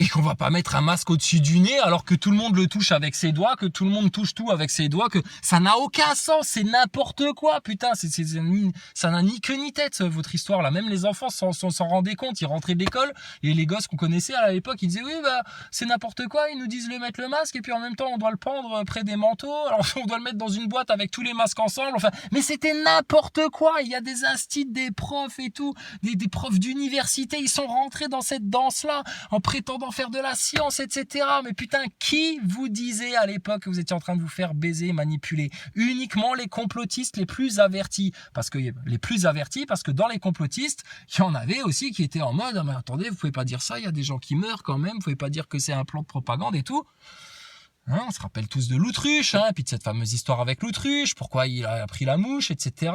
Et qu'on va pas mettre un masque au-dessus du nez alors que tout le monde le touche avec ses doigts, que tout le monde touche tout avec ses doigts, que ça n'a aucun sens, c'est n'importe quoi, putain, ça n'a ni queue ni tête, votre histoire là. Même les enfants s'en rendaient compte, ils rentraient de l'école et les gosses qu'on connaissait à l'époque, ils disaient oui c'est n'importe quoi, ils nous disent de mettre le masque et puis en même temps on doit le pendre près des manteaux, alors on doit le mettre dans une boîte avec tous les masques ensemble, mais c'était n'importe quoi. Il y a des instits, des profs et tout, des profs d'université, ils sont rentrés dans cette danse là en prétendant faire de la science, etc. Mais putain, qui vous disait à l'époque que vous étiez en train de vous faire baiser, manipuler ? Uniquement les complotistes les plus avertis. Parce que dans les complotistes, il y en avait aussi qui étaient en mode mais attendez, vous pouvez pas dire ça, il y a des gens qui meurent quand même, vous pouvez pas dire que c'est un plan de propagande et tout. On se rappelle tous de l'autruche, et puis de cette fameuse histoire avec l'autruche, pourquoi il a pris la mouche, etc.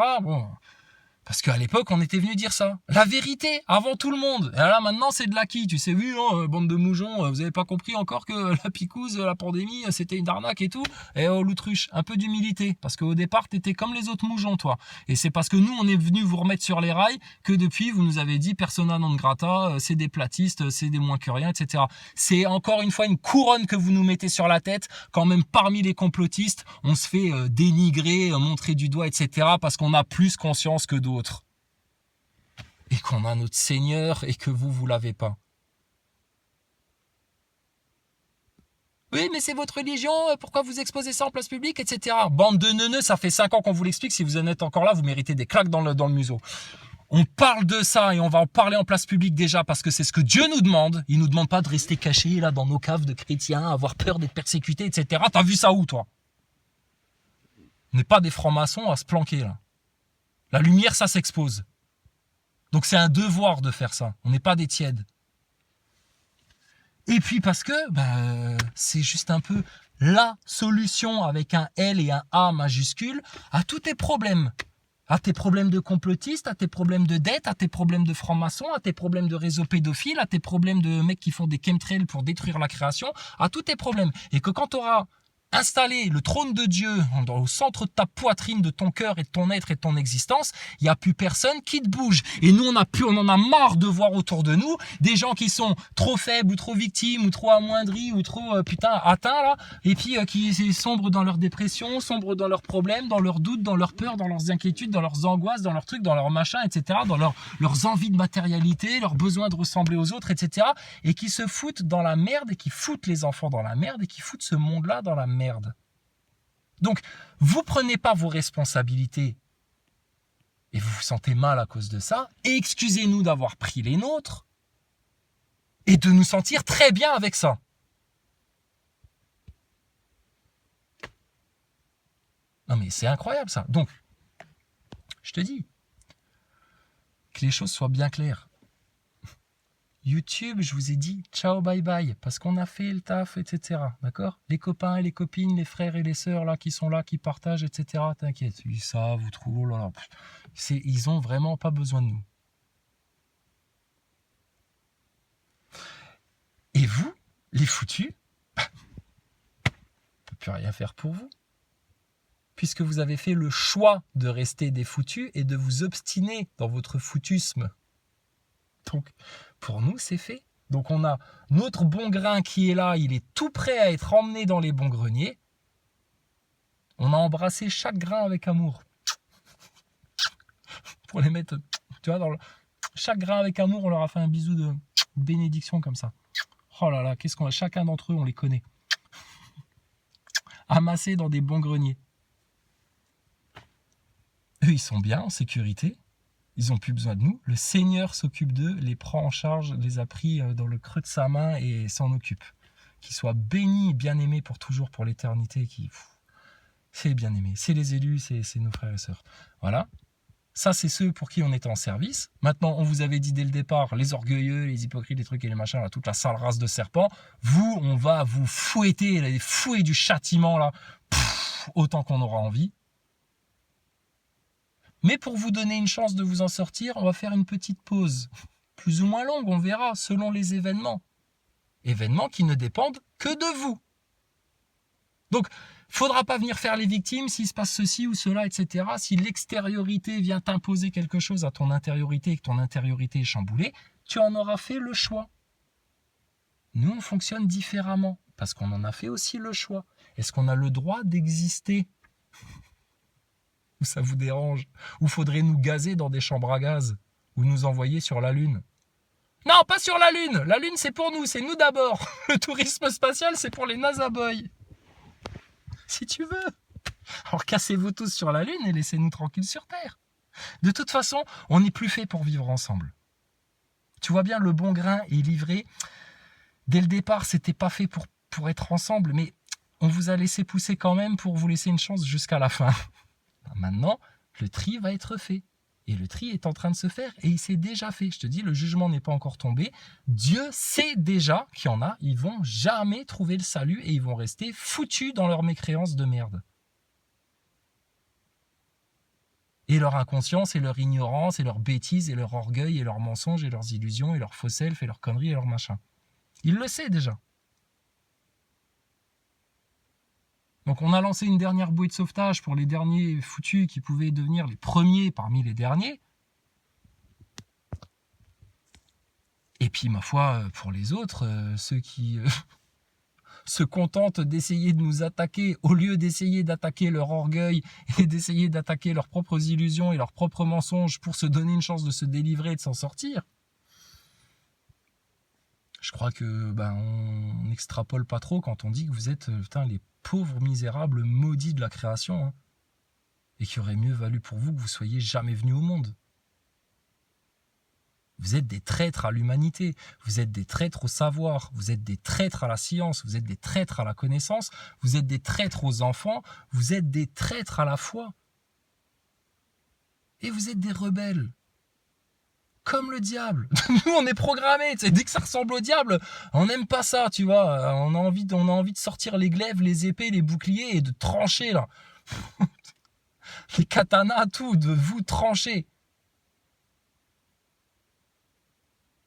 Parce qu'à l'époque, on était venu dire ça. La vérité, avant tout le monde. Et là, maintenant, c'est de l'acquis. Tu sais, oui, bande de moujons, vous avez pas compris encore que la picouse, la pandémie, c'était une arnaque et tout. Et l'autruche, un peu d'humilité. Parce qu'au départ, t'étais comme les autres moujons, toi. Et c'est parce que nous, on est venu vous remettre sur les rails que depuis, vous nous avez dit persona non grata, c'est des platistes, c'est des moins que rien, etc. C'est encore une fois une couronne que vous nous mettez sur la tête, quand même parmi les complotistes, on se fait dénigrer, montrer du doigt, etc. parce qu'on a plus conscience que d'autres. Et qu'on a notre Seigneur et que vous l'avez pas. Oui, mais c'est votre religion, pourquoi vous exposez ça en place publique, etc. Bande de neuneux, ça fait 5 ans qu'on vous l'explique, si vous en êtes encore là, vous méritez des claques dans le museau. On parle de ça et on va en parler en place publique déjà parce que c'est ce que Dieu nous demande. Il nous demande pas de rester cachés là dans nos caves de chrétiens, avoir peur d'être persécutés, etc. T'as vu ça où, toi? On n'est pas des francs-maçons à se planquer là. La lumière, ça s'expose. Donc c'est un devoir de faire ça. On n'est pas des tièdes. Et puis parce que c'est juste un peu la solution avec un L et un A majuscule à tous tes problèmes. À tes problèmes de complotistes, à tes problèmes de dette, à tes problèmes de francs-maçons, à tes problèmes de réseaux pédophiles, à tes problèmes de mecs qui font des chemtrails pour détruire la création, à tous tes problèmes. Et que quand tu auras installé le trône de Dieu au centre de ta poitrine, de ton cœur et de ton être et de ton existence, il n'y a plus personne qui te bouge. Et nous, on en a marre de voir autour de nous des gens qui sont trop faibles ou trop victimes ou trop amoindris ou trop atteints là, et puis qui sombrent dans leur dépression, sombrent dans leurs problèmes, dans leurs doutes, dans leurs peurs, dans leurs inquiétudes, dans leurs angoisses, dans leurs trucs, dans leurs machins, etc., dans leurs envies de matérialité, leurs besoins de ressembler aux autres, etc., et qui se foutent dans la merde et qui foutent les enfants dans la merde et qui foutent ce monde-là dans la merde. Donc, vous prenez pas vos responsabilités et vous vous sentez mal à cause de ça, et excusez-nous d'avoir pris les nôtres et de nous sentir très bien avec ça. Non mais c'est incroyable ça. Donc, je te dis, que les choses soient bien claires. YouTube, je vous ai dit ciao, bye bye, parce qu'on a fait le taf, etc. D'accord? Les copains et les copines, les frères et les sœurs là qui sont là, qui partagent, etc. T'inquiète, ils savent, vous trouvez, oh là là, ils ont vraiment pas besoin de nous. Et vous, les foutus, on peut plus rien faire pour vous, puisque vous avez fait le choix de rester des foutus et de vous obstiner dans votre foutusme. Donc, pour nous, c'est fait. Donc, on a notre bon grain qui est là, il est tout prêt à être emmené dans les bons greniers. On a embrassé chaque grain avec amour. Pour les mettre, tu vois, chaque grain avec amour, on leur a fait un bisou de bénédiction comme ça. Oh là là, qu'est-ce qu'on a, chacun d'entre eux, on les connaît. Amassés dans des bons greniers. Eux, ils sont bien en sécurité. Ils n'ont plus besoin de nous. Le Seigneur s'occupe d'eux, les prend en charge, les a pris dans le creux de sa main et s'en occupe. Qu'ils soient bénis et bien-aimés pour toujours, pour l'éternité. C'est bien-aimé. C'est les élus, c'est nos frères et sœurs. Voilà. Ça, c'est ceux pour qui on était en service. Maintenant, on vous avait dit dès le départ, les orgueilleux, les hypocrites, les trucs et les machins, là, toute la sale race de serpents. Vous, on va vous fouetter, les fouets du châtiment, là, autant qu'on aura envie. Mais pour vous donner une chance de vous en sortir, on va faire une petite pause. Plus ou moins longue, on verra, selon les événements. Événements qui ne dépendent que de vous. Donc, faudra pas venir faire les victimes s'il se passe ceci ou cela, etc. Si l'extériorité vient t'imposer quelque chose à ton intériorité et que ton intériorité est chamboulée, tu en auras fait le choix. Nous, on fonctionne différemment, parce qu'on en a fait aussi le choix. Est-ce qu'on a le droit d'exister ? Ou ça vous dérange? Ou faudrait nous gazer dans des chambres à gaz? Ou nous envoyer sur la Lune? Non, pas sur la Lune! La Lune, c'est pour nous, c'est nous d'abord. Le tourisme spatial, c'est pour les NASA boys. Si tu veux. Alors cassez-vous tous sur la Lune et laissez-nous tranquilles sur Terre. De toute façon, on n'est plus fait pour vivre ensemble. Tu vois bien, le bon grain est livré. Dès le départ, c'était pas fait pour être ensemble, mais on vous a laissé pousser quand même pour vous laisser une chance jusqu'à la fin. Maintenant, le tri va être fait. Et le tri est en train de se faire et il s'est déjà fait. Je te dis, le jugement n'est pas encore tombé. Dieu sait déjà qu'il y en a, ils vont jamais trouver le salut et ils vont rester foutus dans leur mécréance de merde. Et leur inconscience et leur ignorance et leur bêtise et leur orgueil et leurs mensonges et leurs illusions et leurs faux selfs et leurs conneries et leurs machins. Il le sait déjà. Donc on a lancé une dernière bouée de sauvetage pour les derniers foutus qui pouvaient devenir les premiers parmi les derniers. Et puis ma foi, pour les autres, ceux qui se contentent d'essayer de nous attaquer, au lieu d'essayer d'attaquer leur orgueil et d'essayer d'attaquer leurs propres illusions et leurs propres mensonges pour se donner une chance de se délivrer et de s'en sortir, Je crois que on n'extrapole pas trop quand on dit que vous êtes les pauvres misérables maudits de la création, hein, et qu'il aurait mieux valu pour vous que vous soyez jamais venus au monde. Vous êtes des traîtres à l'humanité, vous êtes des traîtres au savoir, vous êtes des traîtres à la science, vous êtes des traîtres à la connaissance, vous êtes des traîtres aux enfants, vous êtes des traîtres à la foi. Et vous êtes des rebelles. Comme le diable. Nous, on est programmés. Dès que ça ressemble au diable, on n'aime pas ça, tu vois. On a envie de sortir les glaives, les épées, les boucliers et de trancher, là. Les katanas, tout, de vous trancher.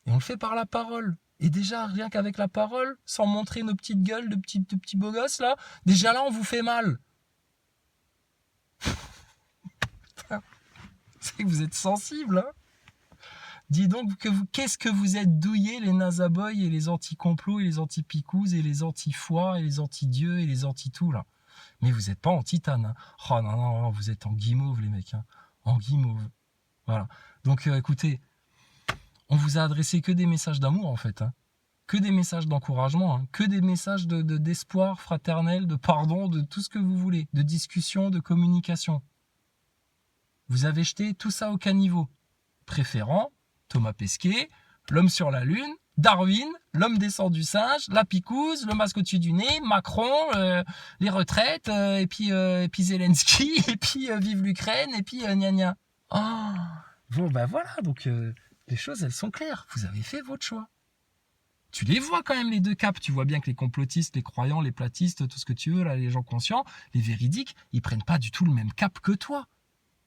Et on le fait par la parole. Et déjà, rien qu'avec la parole, sans montrer nos petites gueules de petits beaux gosses, là, déjà là, on vous fait mal. C'est que vous êtes sensible, hein. Dis donc, qu'est-ce que vous êtes douillés, les nazaboys et les anti-complots et les anti-picouses et les anti-foi et les anti-dieux et les anti-tout, là. Mais vous n'êtes pas en titane, hein. Oh non, vous êtes en guimauve, les mecs, hein. En guimauve. Voilà. Donc, écoutez, on vous a adressé que des messages d'amour, en fait, hein. Que des messages d'encouragement, hein. Que des messages d'espoir fraternel, de pardon, de tout ce que vous voulez, de discussion, de communication. Vous avez jeté tout ça au caniveau, préférant Thomas Pesquet, l'homme sur la lune, Darwin, l'homme descend du singe, la picouse, le masque au-dessus du nez, Macron, les retraites, et puis Zelensky, et puis vive l'Ukraine, et puis gna gna. Oh, bon voilà, donc les choses elles sont claires, vous avez fait votre choix. Tu les vois quand même les deux caps, tu vois bien que les complotistes, les croyants, les platistes, tout ce que tu veux, là, les gens conscients, les véridiques, ils prennent pas du tout le même cap que toi.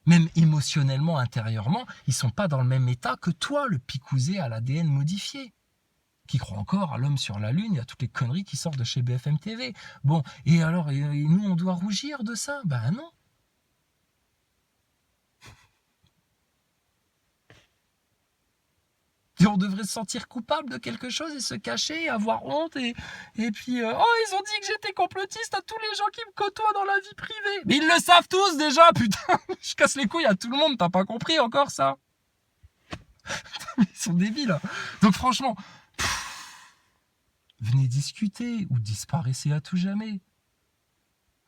Même émotionnellement, intérieurement, ils sont pas dans le même état que toi, le picousé à l'ADN modifié, qui croit encore à l'homme sur la lune, il y a toutes les conneries qui sortent de chez BFM TV. Bon, et alors, et nous, on doit rougir de ça? Ben non. Et on devrait se sentir coupable de quelque chose et se cacher, avoir honte et puis ils ont dit que j'étais complotiste à tous les gens qui me côtoient dans la vie privée. Mais ils le savent tous déjà, putain. Je casse les couilles à tout le monde, t'as pas compris encore ça? Ils sont débiles. Hein. Donc franchement, venez discuter ou disparaissez à tout jamais.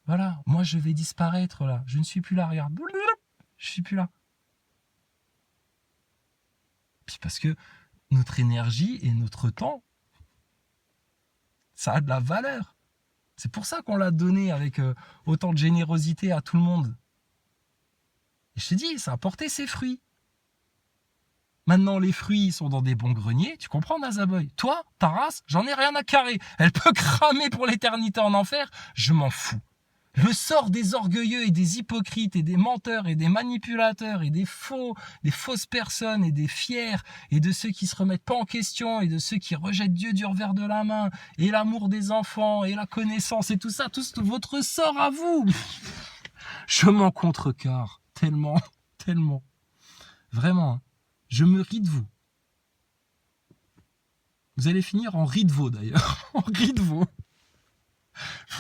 Voilà, moi je vais disparaître là. Je ne suis plus là, regarde. Je suis plus là. Puis parce que notre énergie et notre temps, ça a de la valeur. C'est pour ça qu'on l'a donné avec autant de générosité à tout le monde. Et je t'ai dit, ça a porté ses fruits. Maintenant, les fruits sont dans des bons greniers. Tu comprends, Nazaboy? Toi, ta race, j'en ai rien à carrer. Elle peut cramer pour l'éternité en enfer. Je m'en fous. Le sort des orgueilleux et des hypocrites et des menteurs et des manipulateurs et des fausses personnes et des fiers et de ceux qui se remettent pas en question et de ceux qui rejettent Dieu du revers de la main et l'amour des enfants et la connaissance et tout ça, tout votre sort à vous. Je m'en contrecarre tellement, tellement. Vraiment, je me ris de vous. Vous allez finir en ris de veau d'ailleurs, en ris de veau.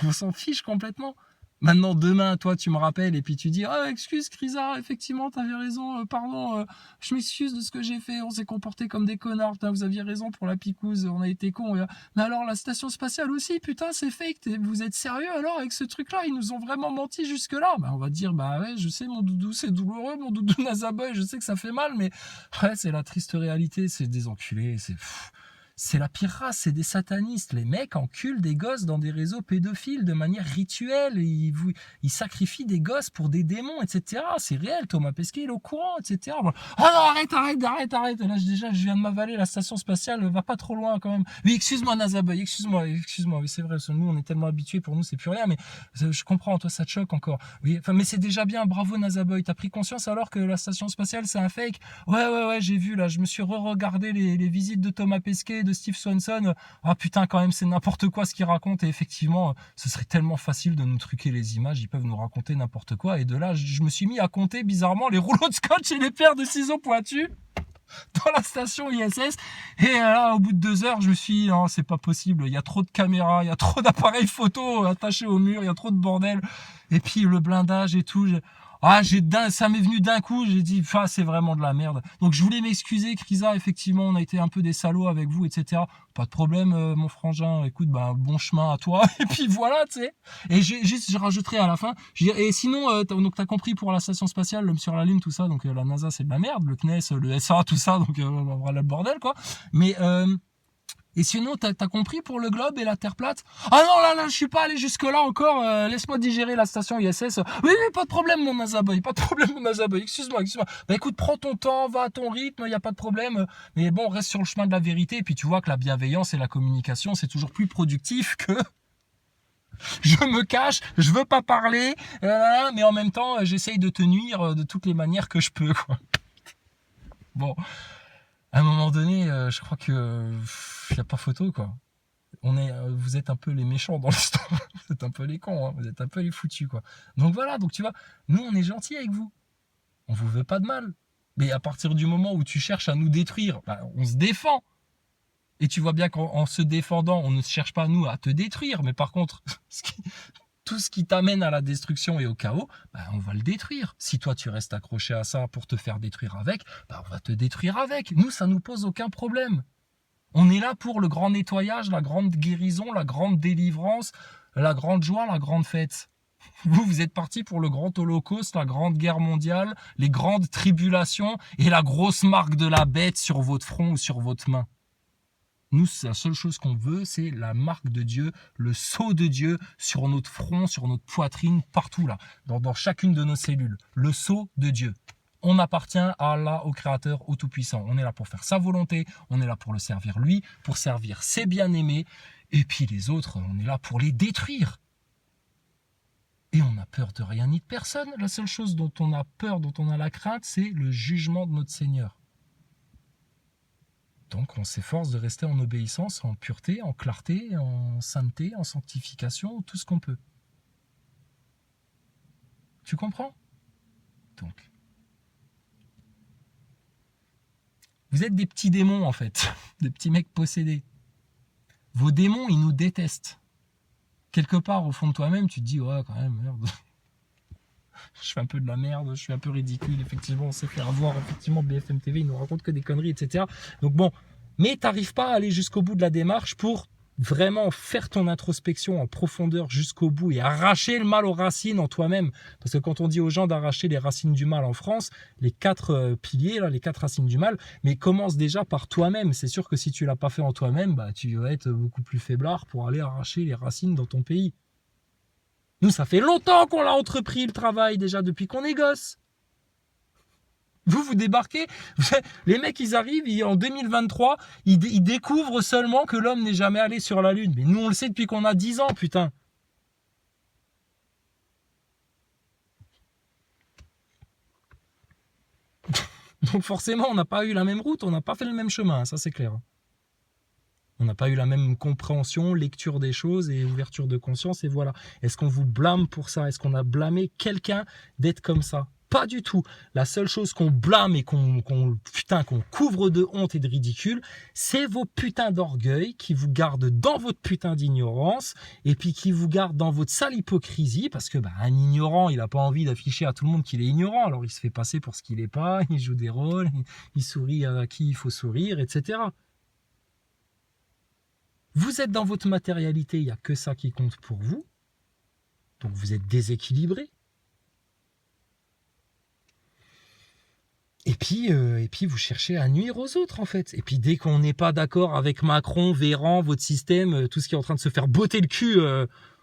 On s'en fiche complètement. Maintenant, demain, toi, tu me rappelles et puis tu dis « Ah, excuse, Crisa, effectivement, t'avais raison, pardon, je m'excuse de ce que j'ai fait, on s'est comporté comme des connards, putain, vous aviez raison pour la picouse, on a été cons. » Mais alors, la station spatiale aussi, putain, c'est fake, vous êtes sérieux alors avec ce truc-là? Ils nous ont vraiment menti jusque-là. On va dire « Bah ouais, je sais, mon doudou, c'est douloureux, mon doudou Nazaboy, je sais que ça fait mal, mais ouais, c'est la triste réalité, c'est des enculés, c'est la pire race, c'est des satanistes. Les mecs enculent des gosses dans des réseaux pédophiles de manière rituelle. Ils sacrifient des gosses pour des démons, etc. C'est réel, Thomas Pesquet, il est au courant, etc. Oh non, arrête. Là, déjà, je viens de m'avaler, la station spatiale va pas trop loin quand même. Oui, excuse-moi, Nazaboy, excuse-moi. Oui, c'est vrai, parce que nous, on est tellement habitués, pour nous, c'est plus rien, mais je comprends, toi, ça te choque encore. Oui, enfin, mais c'est déjà bien, bravo, Nazaboy. T'as pris conscience alors que la station spatiale, c'est un fake? Ouais, j'ai vu, là, je me suis re-regardé les visites de Thomas Pesquet, de Steve Swanson. Ah putain, quand même, c'est n'importe quoi ce qu'ils racontent. Et effectivement, ce serait tellement facile de nous truquer les images. Ils peuvent nous raconter n'importe quoi. Et de là, je me suis mis à compter bizarrement les rouleaux de scotch et les paires de ciseaux pointus dans la station ISS. Et là, au bout de 2 heures, je me suis dit, non, c'est pas possible. Il y a trop de caméras, il y a trop d'appareils photo attachés au mur, il y a trop de bordel. Et puis le blindage et tout. Ah, ça m'est venu d'un coup, j'ai dit, c'est vraiment de la merde. Donc je voulais m'excuser, Krisa, effectivement, on a été un peu des salauds avec vous, etc. Pas de problème, mon frangin, écoute, bon chemin à toi. Et puis voilà, tu sais. Et je rajouterai à la fin, et sinon, donc t'as compris pour la station spatiale, l'homme sur la Lune, tout ça, donc la NASA c'est de la merde, le CNES, le SA, tout ça, donc voilà le bordel, quoi. Mais et sinon, t'as compris pour le globe et la Terre plate? Ah non, là, je suis pas allé jusque-là encore. Laisse-moi digérer la station ISS. Oui, pas de problème, mon NASA boy. Pas de problème, mon NASA boy. Excuse-moi. Bah écoute, prends ton temps, va à ton rythme, y a pas de problème. Mais bon, reste sur le chemin de la vérité. Et puis tu vois que la bienveillance et la communication, c'est toujours plus productif que je me cache, je veux pas parler, mais en même temps, j'essaye de te nuire de toutes les manières que je peux, quoi. Bon. À un moment donné, je crois que y a pas photo, quoi. Vous êtes un peu les méchants dans l'histoire. Vous êtes un peu les cons, hein. Vous êtes un peu les foutus, quoi. Donc voilà, donc tu vois, nous on est gentils avec vous. On vous veut pas de mal. Mais à partir du moment où tu cherches à nous détruire, on se défend. Et tu vois bien qu'en se défendant, on ne cherche pas nous à te détruire. Mais par contre, tout ce qui t'amène à la destruction et au chaos, on va le détruire. Si toi tu restes accroché à ça pour te faire détruire avec, on va te détruire avec. Nous, ça nous pose aucun problème. On est là pour le grand nettoyage, la grande guérison, la grande délivrance, la grande joie, la grande fête. Vous êtes partis pour le grand holocauste, la grande guerre mondiale, les grandes tribulations et la grosse marque de la bête sur votre front ou sur votre main. Nous, la seule chose qu'on veut, c'est la marque de Dieu, le sceau de Dieu sur notre front, sur notre poitrine, partout là, dans chacune de nos cellules. Le sceau de Dieu. On appartient à Allah, au Créateur, au Tout-Puissant. On est là pour faire sa volonté, on est là pour le servir lui, pour servir ses bien-aimés, et puis les autres, on est là pour les détruire. Et on n'a peur de rien ni de personne. La seule chose dont on a peur, dont on a la crainte, c'est le jugement de notre Seigneur. Donc on s'efforce de rester en obéissance, en pureté, en clarté, en sainteté, en sanctification, tout ce qu'on peut. Tu comprends? Donc, vous êtes des petits démons en fait, des petits mecs possédés. Vos démons, ils nous détestent. Quelque part au fond de toi-même, tu te dis, ouais quand même, merde. Je fais un peu de la merde, je suis un peu ridicule, effectivement, on s'est fait avoir, effectivement, BFM TV, il nous raconte que des conneries, etc. Donc bon, mais t'arrives pas à aller jusqu'au bout de la démarche pour vraiment faire ton introspection en profondeur jusqu'au bout et arracher le mal aux racines en toi-même. Parce que quand on dit aux gens d'arracher les racines du mal en France, les 4 piliers, là, les 4 racines du mal, mais commence déjà par toi-même. C'est sûr que si tu l'as pas fait en toi-même, tu vas être beaucoup plus faiblard pour aller arracher les racines dans ton pays. Nous, ça fait longtemps qu'on l'a entrepris, le travail, déjà, depuis qu'on est gosse. Vous débarquez, les mecs, ils arrivent, en 2023, ils découvrent seulement que l'homme n'est jamais allé sur la Lune. Mais nous, on le sait depuis qu'on a 10 ans, putain. Donc forcément, on n'a pas eu la même route, on n'a pas fait le même chemin, ça c'est clair. On n'a pas eu la même compréhension, lecture des choses et ouverture de conscience, et voilà. Est-ce qu'on vous blâme pour ça? Est-ce qu'on a blâmé quelqu'un d'être comme ça? Pas du tout. La seule chose qu'on blâme et qu'on couvre de honte et de ridicule, c'est vos putains d'orgueil qui vous gardent dans votre putain d'ignorance et puis qui vous gardent dans votre sale hypocrisie parce que un ignorant, il n'a pas envie d'afficher à tout le monde qu'il est ignorant. Alors il se fait passer pour ce qu'il n'est pas, il joue des rôles, il sourit à qui il faut sourire, etc. Vous êtes dans votre matérialité, il n'y a que ça qui compte pour vous. Donc vous êtes déséquilibré. Et puis vous cherchez à nuire aux autres en fait. Et puis dès qu'on n'est pas d'accord avec Macron, Véran, votre système, tout ce qui est en train de se faire botter le cul,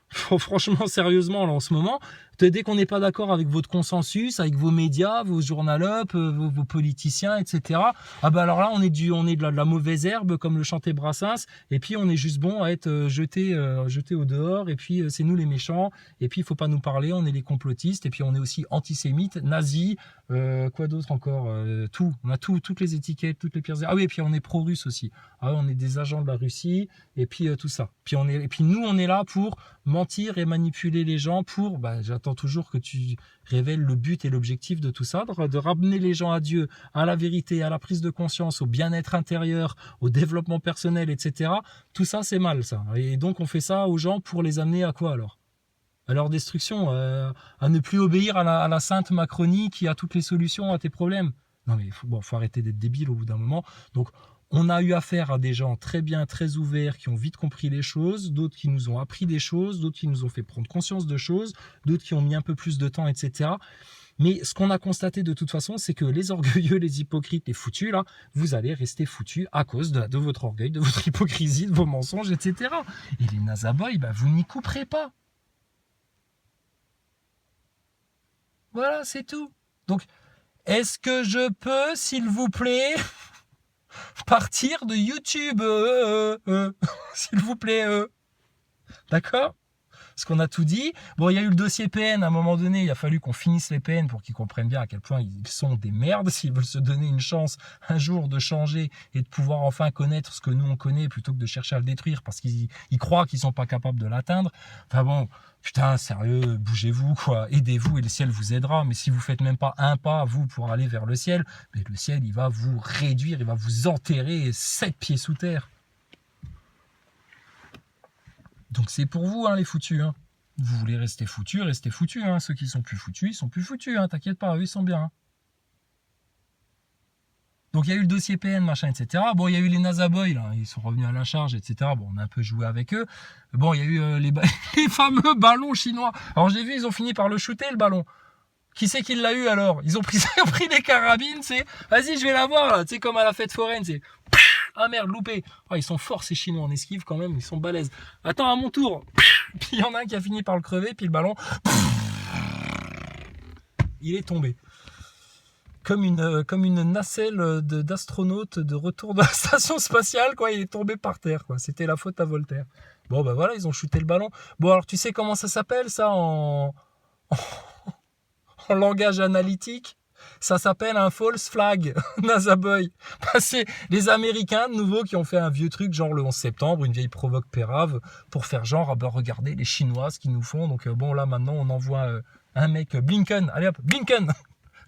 franchement sérieusement là en ce moment, dès qu'on n'est pas d'accord avec votre consensus, avec vos médias, vos journalopes, vos politiciens, etc. Alors là on est de la mauvaise herbe comme le chantait Brassens. Et puis on est juste bon à être jeté au dehors. Et puis c'est nous les méchants. Et puis il faut pas nous parler, on est les complotistes. Et puis on est aussi antisémites, nazis. Quoi d'autre encore, tout, on a toutes les étiquettes, toutes les pires. Ah oui, et puis on est pro-russe aussi. Ah oui, on est des agents de la Russie et puis tout ça. Et puis nous on est là pour mentir et manipuler les gens pour j'attends toujours que tu révèles le but et l'objectif de tout ça, de ramener les gens à Dieu, à la vérité, à la prise de conscience, au bien-être intérieur, au développement personnel, etc. Tout ça c'est mal ça. Et donc on fait ça aux gens pour les amener à quoi alors? à leur destruction, à ne plus obéir à la sainte Macronie qui a toutes les solutions à tes problèmes. Non mais faut arrêter d'être débile au bout d'un moment. Donc on a eu affaire à des gens très bien, très ouverts, qui ont vite compris les choses, d'autres qui nous ont appris des choses, d'autres qui nous ont fait prendre conscience de choses, d'autres qui ont mis un peu plus de temps, etc. Mais ce qu'on a constaté de toute façon, c'est que les orgueilleux, les hypocrites, les foutus, là, vous allez rester foutus à cause de votre orgueil, de votre hypocrisie, de vos mensonges, etc. Et les nazaboys, bah, vous n'y couperez pas. Voilà, c'est tout. Donc, est-ce que je peux, s'il vous plaît, partir de YouTube s'il vous plaît, d'accord? Parce qu'on a tout dit. Bon, il y a eu le dossier PN. À un moment donné, il a fallu qu'on finisse les PN pour qu'ils comprennent bien à quel point ils sont des merdes. S'ils veulent se donner une chance un jour de changer et de pouvoir enfin connaître ce que nous on connaît plutôt que de chercher à le détruire parce qu'ils croient qu'ils sont pas capables de l'atteindre. Enfin bon, putain, sérieux, bougez-vous, quoi. Aidez-vous et le ciel vous aidera. Mais si vous faites même pas un pas, vous, pour aller vers le ciel, mais le ciel, il va vous réduire, il va vous enterrer 7 pieds sous terre. Donc c'est pour vous, hein, les foutus. Hein. Vous voulez rester foutus, restez foutus. Hein. Ceux qui sont plus foutus, ils sont plus foutus. Hein. T'inquiète pas, eux, ils sont bien. Hein. Donc il y a eu le dossier PN, machin, etc. Bon, il y a eu les nazaboys, là, ils sont revenus à la charge, etc. Bon, on a un peu joué avec eux. Bon, il y a eu les fameux ballons chinois. Alors j'ai vu, ils ont fini par le shooter, le ballon. Qui c'est qui l'a eu alors? Ils ont pris les carabines, c'est vas-y, je vais l'avoir, là. Tu sais, comme à la fête foraine, c'est ah merde, loupé. Oh, ils sont forts ces Chinois en esquive quand même, ils sont balèzes. Attends, à mon tour. Puis il y en a un qui a fini par le crever, puis le ballon, il est tombé. Comme une nacelle d'astronaute de retour de la station spatiale, quoi, il est tombé par terre, quoi. C'était la faute à Voltaire. Bon, bah voilà, ils ont shooté le ballon. Bon, alors tu sais comment ça s'appelle, ça, en langage analytique? Ça s'appelle un false flag, Nazaboy. C'est les Américains, de nouveau, qui ont fait un vieux truc, genre le 11 septembre, une vieille provoque pérave, pour faire genre, ah ben regardez les Chinois, ce qu'ils nous font. Donc bon, là, maintenant, on envoie un mec, Blinken, allez hop, Blinken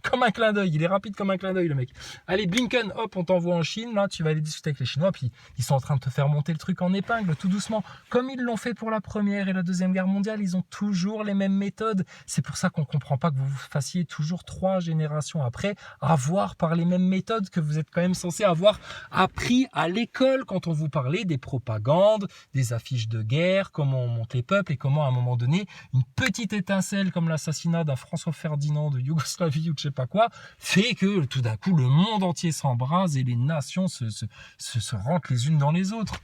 comme un clin d'œil, il est rapide comme un clin d'œil le mec. Allez Blinken, hop, on t'envoie en Chine, là tu vas aller discuter avec les Chinois, puis ils sont en train de te faire monter le truc en épingle, tout doucement, comme ils l'ont fait pour la Première et la Deuxième Guerre mondiale, ils ont toujours les mêmes méthodes, c'est pour ça qu'on comprend pas que vous fassiez toujours 3 générations après, avoir par les mêmes méthodes que vous êtes quand même censé avoir appris à l'école quand on vous parlait des propagandes, des affiches de guerre, comment on monte les peuples et comment à un moment donné, une petite étincelle comme l'assassinat d'un François Ferdinand de Yougoslavie ou de je sais pas quoi, fait que tout d'un coup le monde entier s'embrase et les nations se rentrent les unes dans les autres.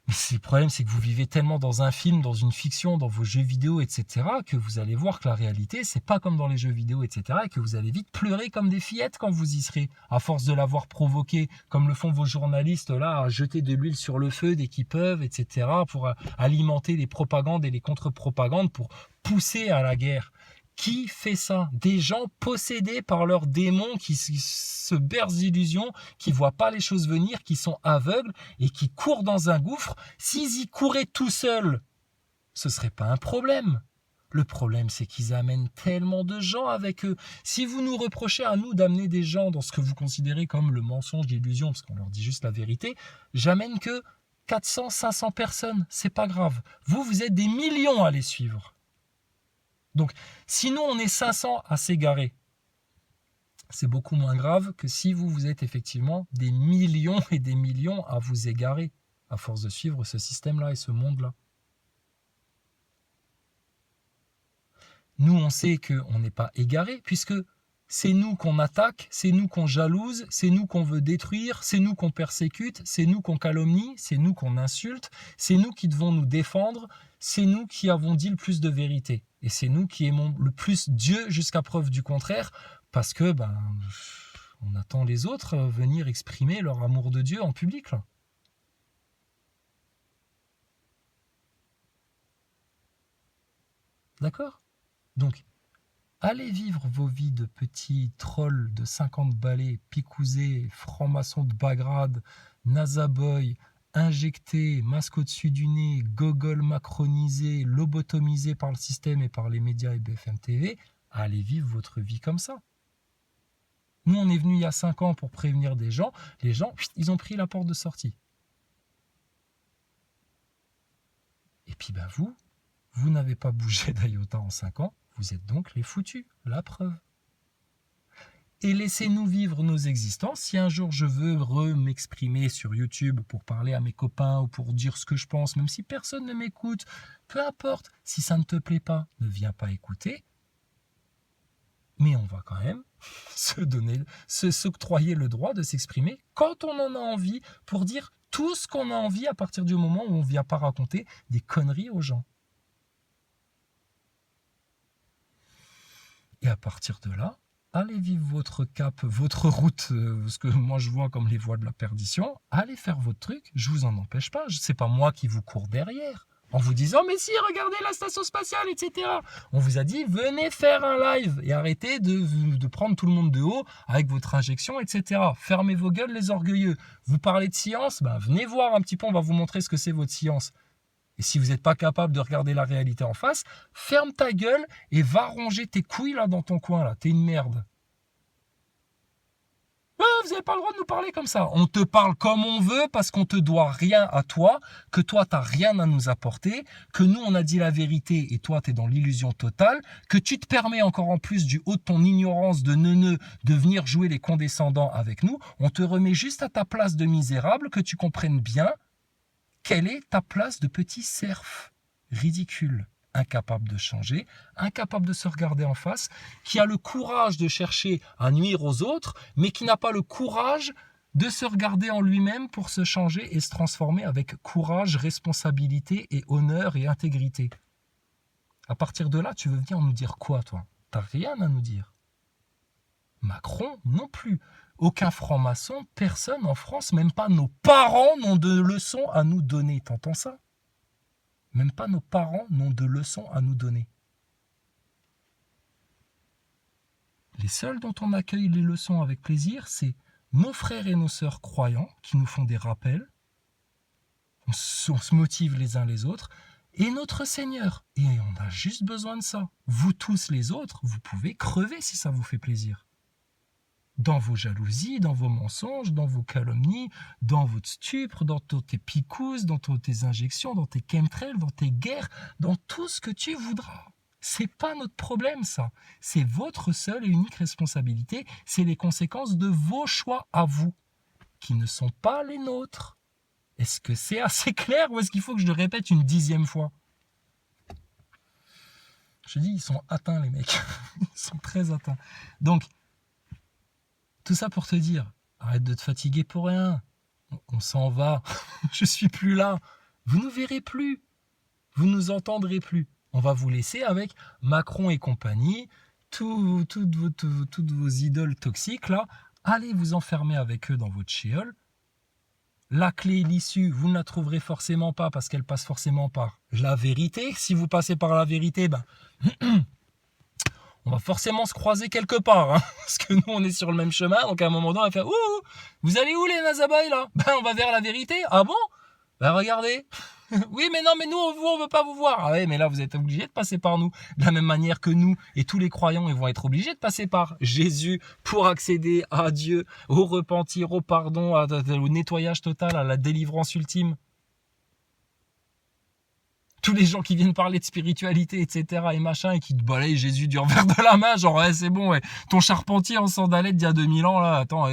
Mais le problème, c'est que vous vivez tellement dans un film, dans une fiction, dans vos jeux vidéo, etc., que vous allez voir que la réalité, c'est pas comme dans les jeux vidéo, etc., et que vous allez vite pleurer comme des fillettes quand vous y serez, à force de l'avoir provoqué, comme le font vos journalistes, là, à jeter de l'huile sur le feu dès qu'ils peuvent, etc., pour alimenter les propagandes et les contre-propagandes, pour pousser à la guerre. Qui fait ça? Des gens possédés par leurs démons qui se bercent d'illusions, qui voient pas les choses venir, qui sont aveugles et qui courent dans un gouffre. S'ils y couraient tout seuls, ce serait pas un problème. Le problème, c'est qu'ils amènent tellement de gens avec eux. Si vous nous reprochez à nous d'amener des gens dans ce que vous considérez comme le mensonge, l'illusion, parce qu'on leur dit juste la vérité, j'amène que 400, 500 personnes. C'est pas grave. Vous êtes des millions à les suivre. Donc, si nous, on est 500 à s'égarer, c'est beaucoup moins grave que si vous êtes effectivement des millions et des millions à vous égarer, à force de suivre ce système-là et ce monde-là. Nous, on sait qu'on n'est pas égarés, puisque c'est nous qu'on attaque, c'est nous qu'on jalouse, c'est nous qu'on veut détruire, c'est nous qu'on persécute, c'est nous qu'on calomnie, c'est nous qu'on insulte, c'est nous qui devons nous défendre, c'est nous qui avons dit le plus de vérité. Et c'est nous qui aimons le plus Dieu jusqu'à preuve du contraire, parce que on attend les autres venir exprimer leur amour de Dieu en public. Là. D'accord ? Donc, allez vivre vos vies de petits trolls de 50 balais, picousés, francs-maçons de Bagrade, nazaboy, injectés, masque au-dessus du nez, gogol macronisé, lobotomisé par le système et par les médias et BFM TV. Allez vivre votre vie comme ça. Nous, on est venus il y a 5 ans pour prévenir des gens. Les gens, ils ont pris la porte de sortie. Et puis, vous Vous n'avez pas bougé d'IOTA en 5 ans, vous êtes donc les foutus, la preuve. Et laissez-nous vivre nos existences. Si un jour je veux m'exprimer sur YouTube pour parler à mes copains ou pour dire ce que je pense, même si personne ne m'écoute, peu importe, si ça ne te plaît pas, ne viens pas écouter. Mais on va quand même s'octroyer le droit de s'exprimer quand on en a envie pour dire tout ce qu'on a envie à partir du moment où on ne vient pas raconter des conneries aux gens. Et à partir de là, allez vivre votre cap, votre route, ce que moi je vois comme les voies de la perdition. Allez faire votre truc, je vous en empêche pas. C'est pas moi qui vous cours derrière en vous disant mais si, regardez la station spatiale, etc. On vous a dit venez faire un live et arrêtez de prendre tout le monde de haut avec votre injection, etc. Fermez vos gueules les orgueilleux. Vous parlez de science, venez voir un petit peu, on va vous montrer ce que c'est votre science. Et si vous n'êtes pas capable de regarder la réalité en face, ferme ta gueule et va ronger tes couilles là dans ton coin là. T'es une merde. Ouais, vous n'avez pas le droit de nous parler comme ça. On te parle comme on veut parce qu'on te doit rien à toi, que toi t'as rien à nous apporter, que nous on a dit la vérité et toi t'es dans l'illusion totale, que tu te permets encore en plus du haut de ton ignorance de neuneu de venir jouer les condescendants avec nous. On te remet juste à ta place de misérable, que tu comprennes bien quelle est ta place de petit serf ridicule, incapable de changer, incapable de se regarder en face, qui a le courage de chercher à nuire aux autres, mais qui n'a pas le courage de se regarder en lui-même pour se changer et se transformer avec courage, responsabilité et honneur et intégrité. À partir de là, tu veux venir nous dire quoi, toi? T'as rien à nous dire. Macron non plus. Aucun franc-maçon, personne en France, même pas nos parents n'ont de leçons à nous donner. T'entends ça? Même pas nos parents n'ont de leçons à nous donner. Les seuls dont on accueille les leçons avec plaisir, c'est nos frères et nos sœurs croyants qui nous font des rappels. On se motive les uns les autres. Et notre Seigneur. Et on a juste besoin de ça. Vous tous les autres, vous pouvez crever si ça vous fait plaisir. Dans vos jalousies, dans vos mensonges, dans vos calomnies, dans votre stupre, dans tes picousses, dans tes injections, dans tes chemtrails, dans tes guerres, dans tout ce que tu voudras. C'est pas notre problème, ça. C'est votre seule et unique responsabilité. C'est les conséquences de vos choix à vous, qui ne sont pas les nôtres. Est-ce que c'est assez clair ou est-ce qu'il faut que je le répète une 10e fois? Je dis, ils sont atteints, les mecs. Ils sont très atteints. Donc, tout ça pour te dire, arrête de te fatiguer pour rien. On s'en va. Je suis plus là. Vous nous verrez plus. Vous nous entendrez plus. On va vous laisser avec Macron et compagnie, toutes vos idoles toxiques là. Allez vous enfermer avec eux dans votre chéole. La clé, l'issue, vous ne la trouverez forcément pas parce qu'elle passe forcément par la vérité. Si vous passez par la vérité, on va forcément se croiser quelque part, hein, parce que nous, on est sur le même chemin, donc à un moment donné, on va faire « Ouh, vous allez où les Nazaboy, là ?» On va vers la vérité. « Ah bon ?» Regardez. Oui, mais non, mais nous, on veut pas vous voir. Ah ouais, mais là, vous êtes obligés de passer par nous. De la même manière que nous et tous les croyants, ils vont être obligés de passer par Jésus pour accéder à Dieu, au repentir, au pardon, au nettoyage total, à la délivrance ultime. Tous les gens qui viennent parler de spiritualité, etc. et machin, et qui te balayent Jésus du revers de la main, genre, ouais, c'est bon, ouais. Ton charpentier en sandalette d'il y a 2000 ans, là, attends,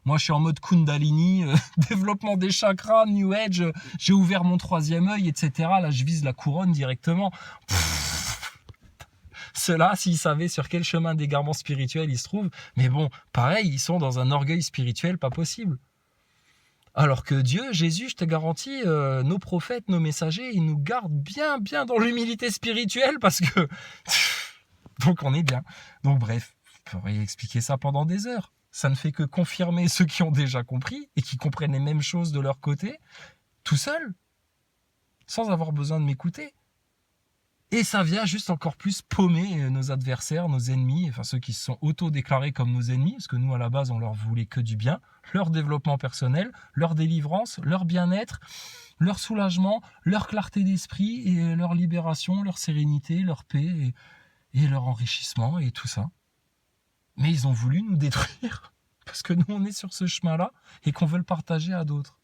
moi, je suis en mode Kundalini, développement des chakras, New Age, j'ai ouvert mon 3e œil, etc. Là, je vise la couronne directement. Ceux-là, s'ils savaient sur quel chemin d'égarement spirituel ils se trouvent, mais bon, pareil, ils sont dans un orgueil spirituel pas possible. Alors que Dieu, Jésus, je te garantis, nos prophètes, nos messagers, ils nous gardent bien dans l'humilité spirituelle parce que... Donc on est bien. Donc bref, je pourrais expliquer ça pendant des heures. Ça ne fait que confirmer ceux qui ont déjà compris et qui comprennent les mêmes choses de leur côté, tout seul, sans avoir besoin de m'écouter. Et ça vient juste encore plus paumer nos adversaires, nos ennemis, enfin ceux qui se sont auto-déclarés comme nos ennemis, parce que nous, à la base, on leur voulait que du bien, leur développement personnel, leur délivrance, leur bien-être, leur soulagement, leur clarté d'esprit, et leur libération, leur sérénité, leur paix, et leur enrichissement, et tout ça. Mais ils ont voulu nous détruire, parce que nous, on est sur ce chemin-là, et qu'on veut le partager à d'autres.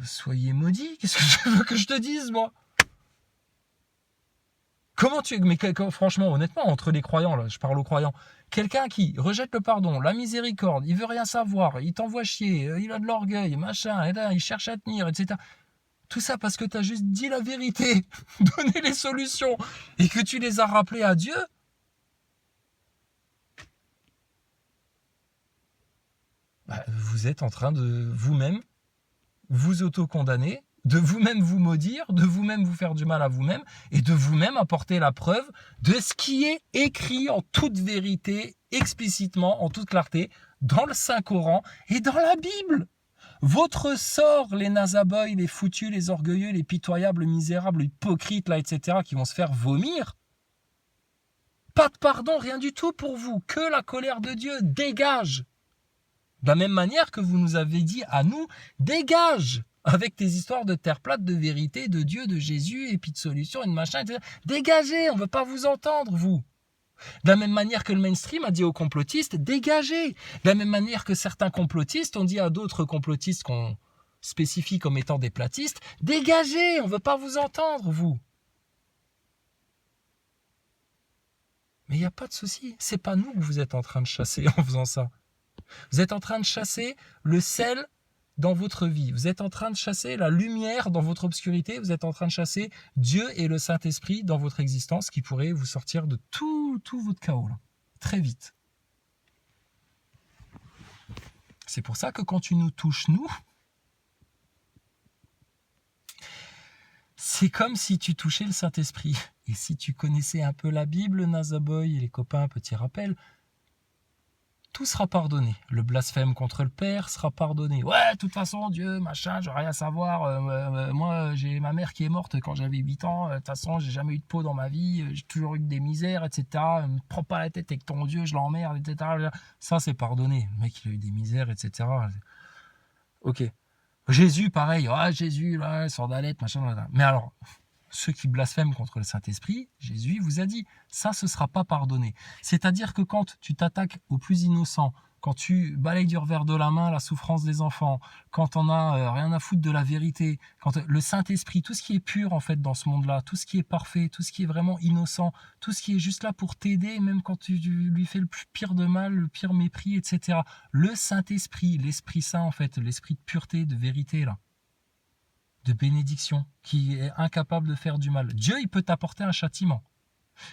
soyez maudits. Qu'est-ce que tu veux que je te dise, moi? Comment tu... Mais franchement, honnêtement, entre les croyants, là, je parle aux croyants, quelqu'un qui rejette le pardon, la miséricorde, il veut rien savoir, il t'envoie chier, il a de l'orgueil, machin, et là, il cherche à tenir, etc. Tout ça parce que tu as juste dit la vérité, donné les solutions, et que tu les as rappelées à Dieu. Bah, vous êtes en train de vous-même vous auto-condamner, de vous-même vous maudire, de vous-même vous faire du mal à vous-même, et de vous-même apporter la preuve de ce qui est écrit en toute vérité, explicitement, en toute clarté, dans le Saint-Coran et dans la Bible. Votre sort, les nazaboys, les foutus, les orgueilleux, les pitoyables, misérables, hypocrites, là, etc., qui vont se faire vomir, pas de pardon, rien du tout pour vous, que la colère de Dieu dégage. De la même manière que vous nous avez dit à nous, dégage avec tes histoires de terre plate, de vérité, de Dieu, de Jésus, et puis de solution, et de machin, etc. Dégagez, on ne veut pas vous entendre, vous. De la même manière que le mainstream a dit aux complotistes, dégagez. De la même manière que certains complotistes ont dit à d'autres complotistes qu'on spécifie comme étant des platistes, dégagez, on ne veut pas vous entendre, vous. Mais il n'y a pas de souci, c'est pas nous que vous êtes en train de chasser en faisant ça. Vous êtes en train de chasser le sel dans votre vie. Vous êtes en train de chasser la lumière dans votre obscurité. Vous êtes en train de chasser Dieu et le Saint-Esprit dans votre existence qui pourrait vous sortir de tout votre chaos, là, très vite. C'est pour ça que quand tu nous touches, nous, c'est comme si tu touchais le Saint-Esprit. Et si tu connaissais un peu la Bible, Nazaboy et les copains, petit rappel, tout sera pardonné. Le blasphème contre le Père sera pardonné. Ouais, de toute façon, Dieu, machin, j'ai rien à savoir. Moi, j'ai ma mère qui est morte quand j'avais 8 ans. De toute façon, j'ai jamais eu de peau dans ma vie. J'ai toujours eu des misères, etc. Me prends pas la tête avec ton Dieu, je l'emmerde, etc. Ça, c'est pardonné. Le mec, il a eu des misères, etc. Ok. Jésus, pareil. Ah, Jésus, là, sordalette, machin, là. Mais alors, ceux qui blasphèment contre le Saint-Esprit, Jésus vous a dit, ça, ce ne sera pas pardonné. C'est-à-dire que quand tu t'attaques aux plus innocents, quand tu balayes du revers de la main la souffrance des enfants, quand on a rien à foutre de la vérité, quand le Saint-Esprit, tout ce qui est pur en fait dans ce monde-là, tout ce qui est parfait, tout ce qui est vraiment innocent, tout ce qui est juste là pour t'aider, même quand tu lui fais le pire de mal, le pire mépris, etc. Le Saint-Esprit, l'Esprit Saint en fait, l'Esprit de pureté, de vérité là, de bénédiction, qui est incapable de faire du mal. Dieu, il peut t'apporter un châtiment.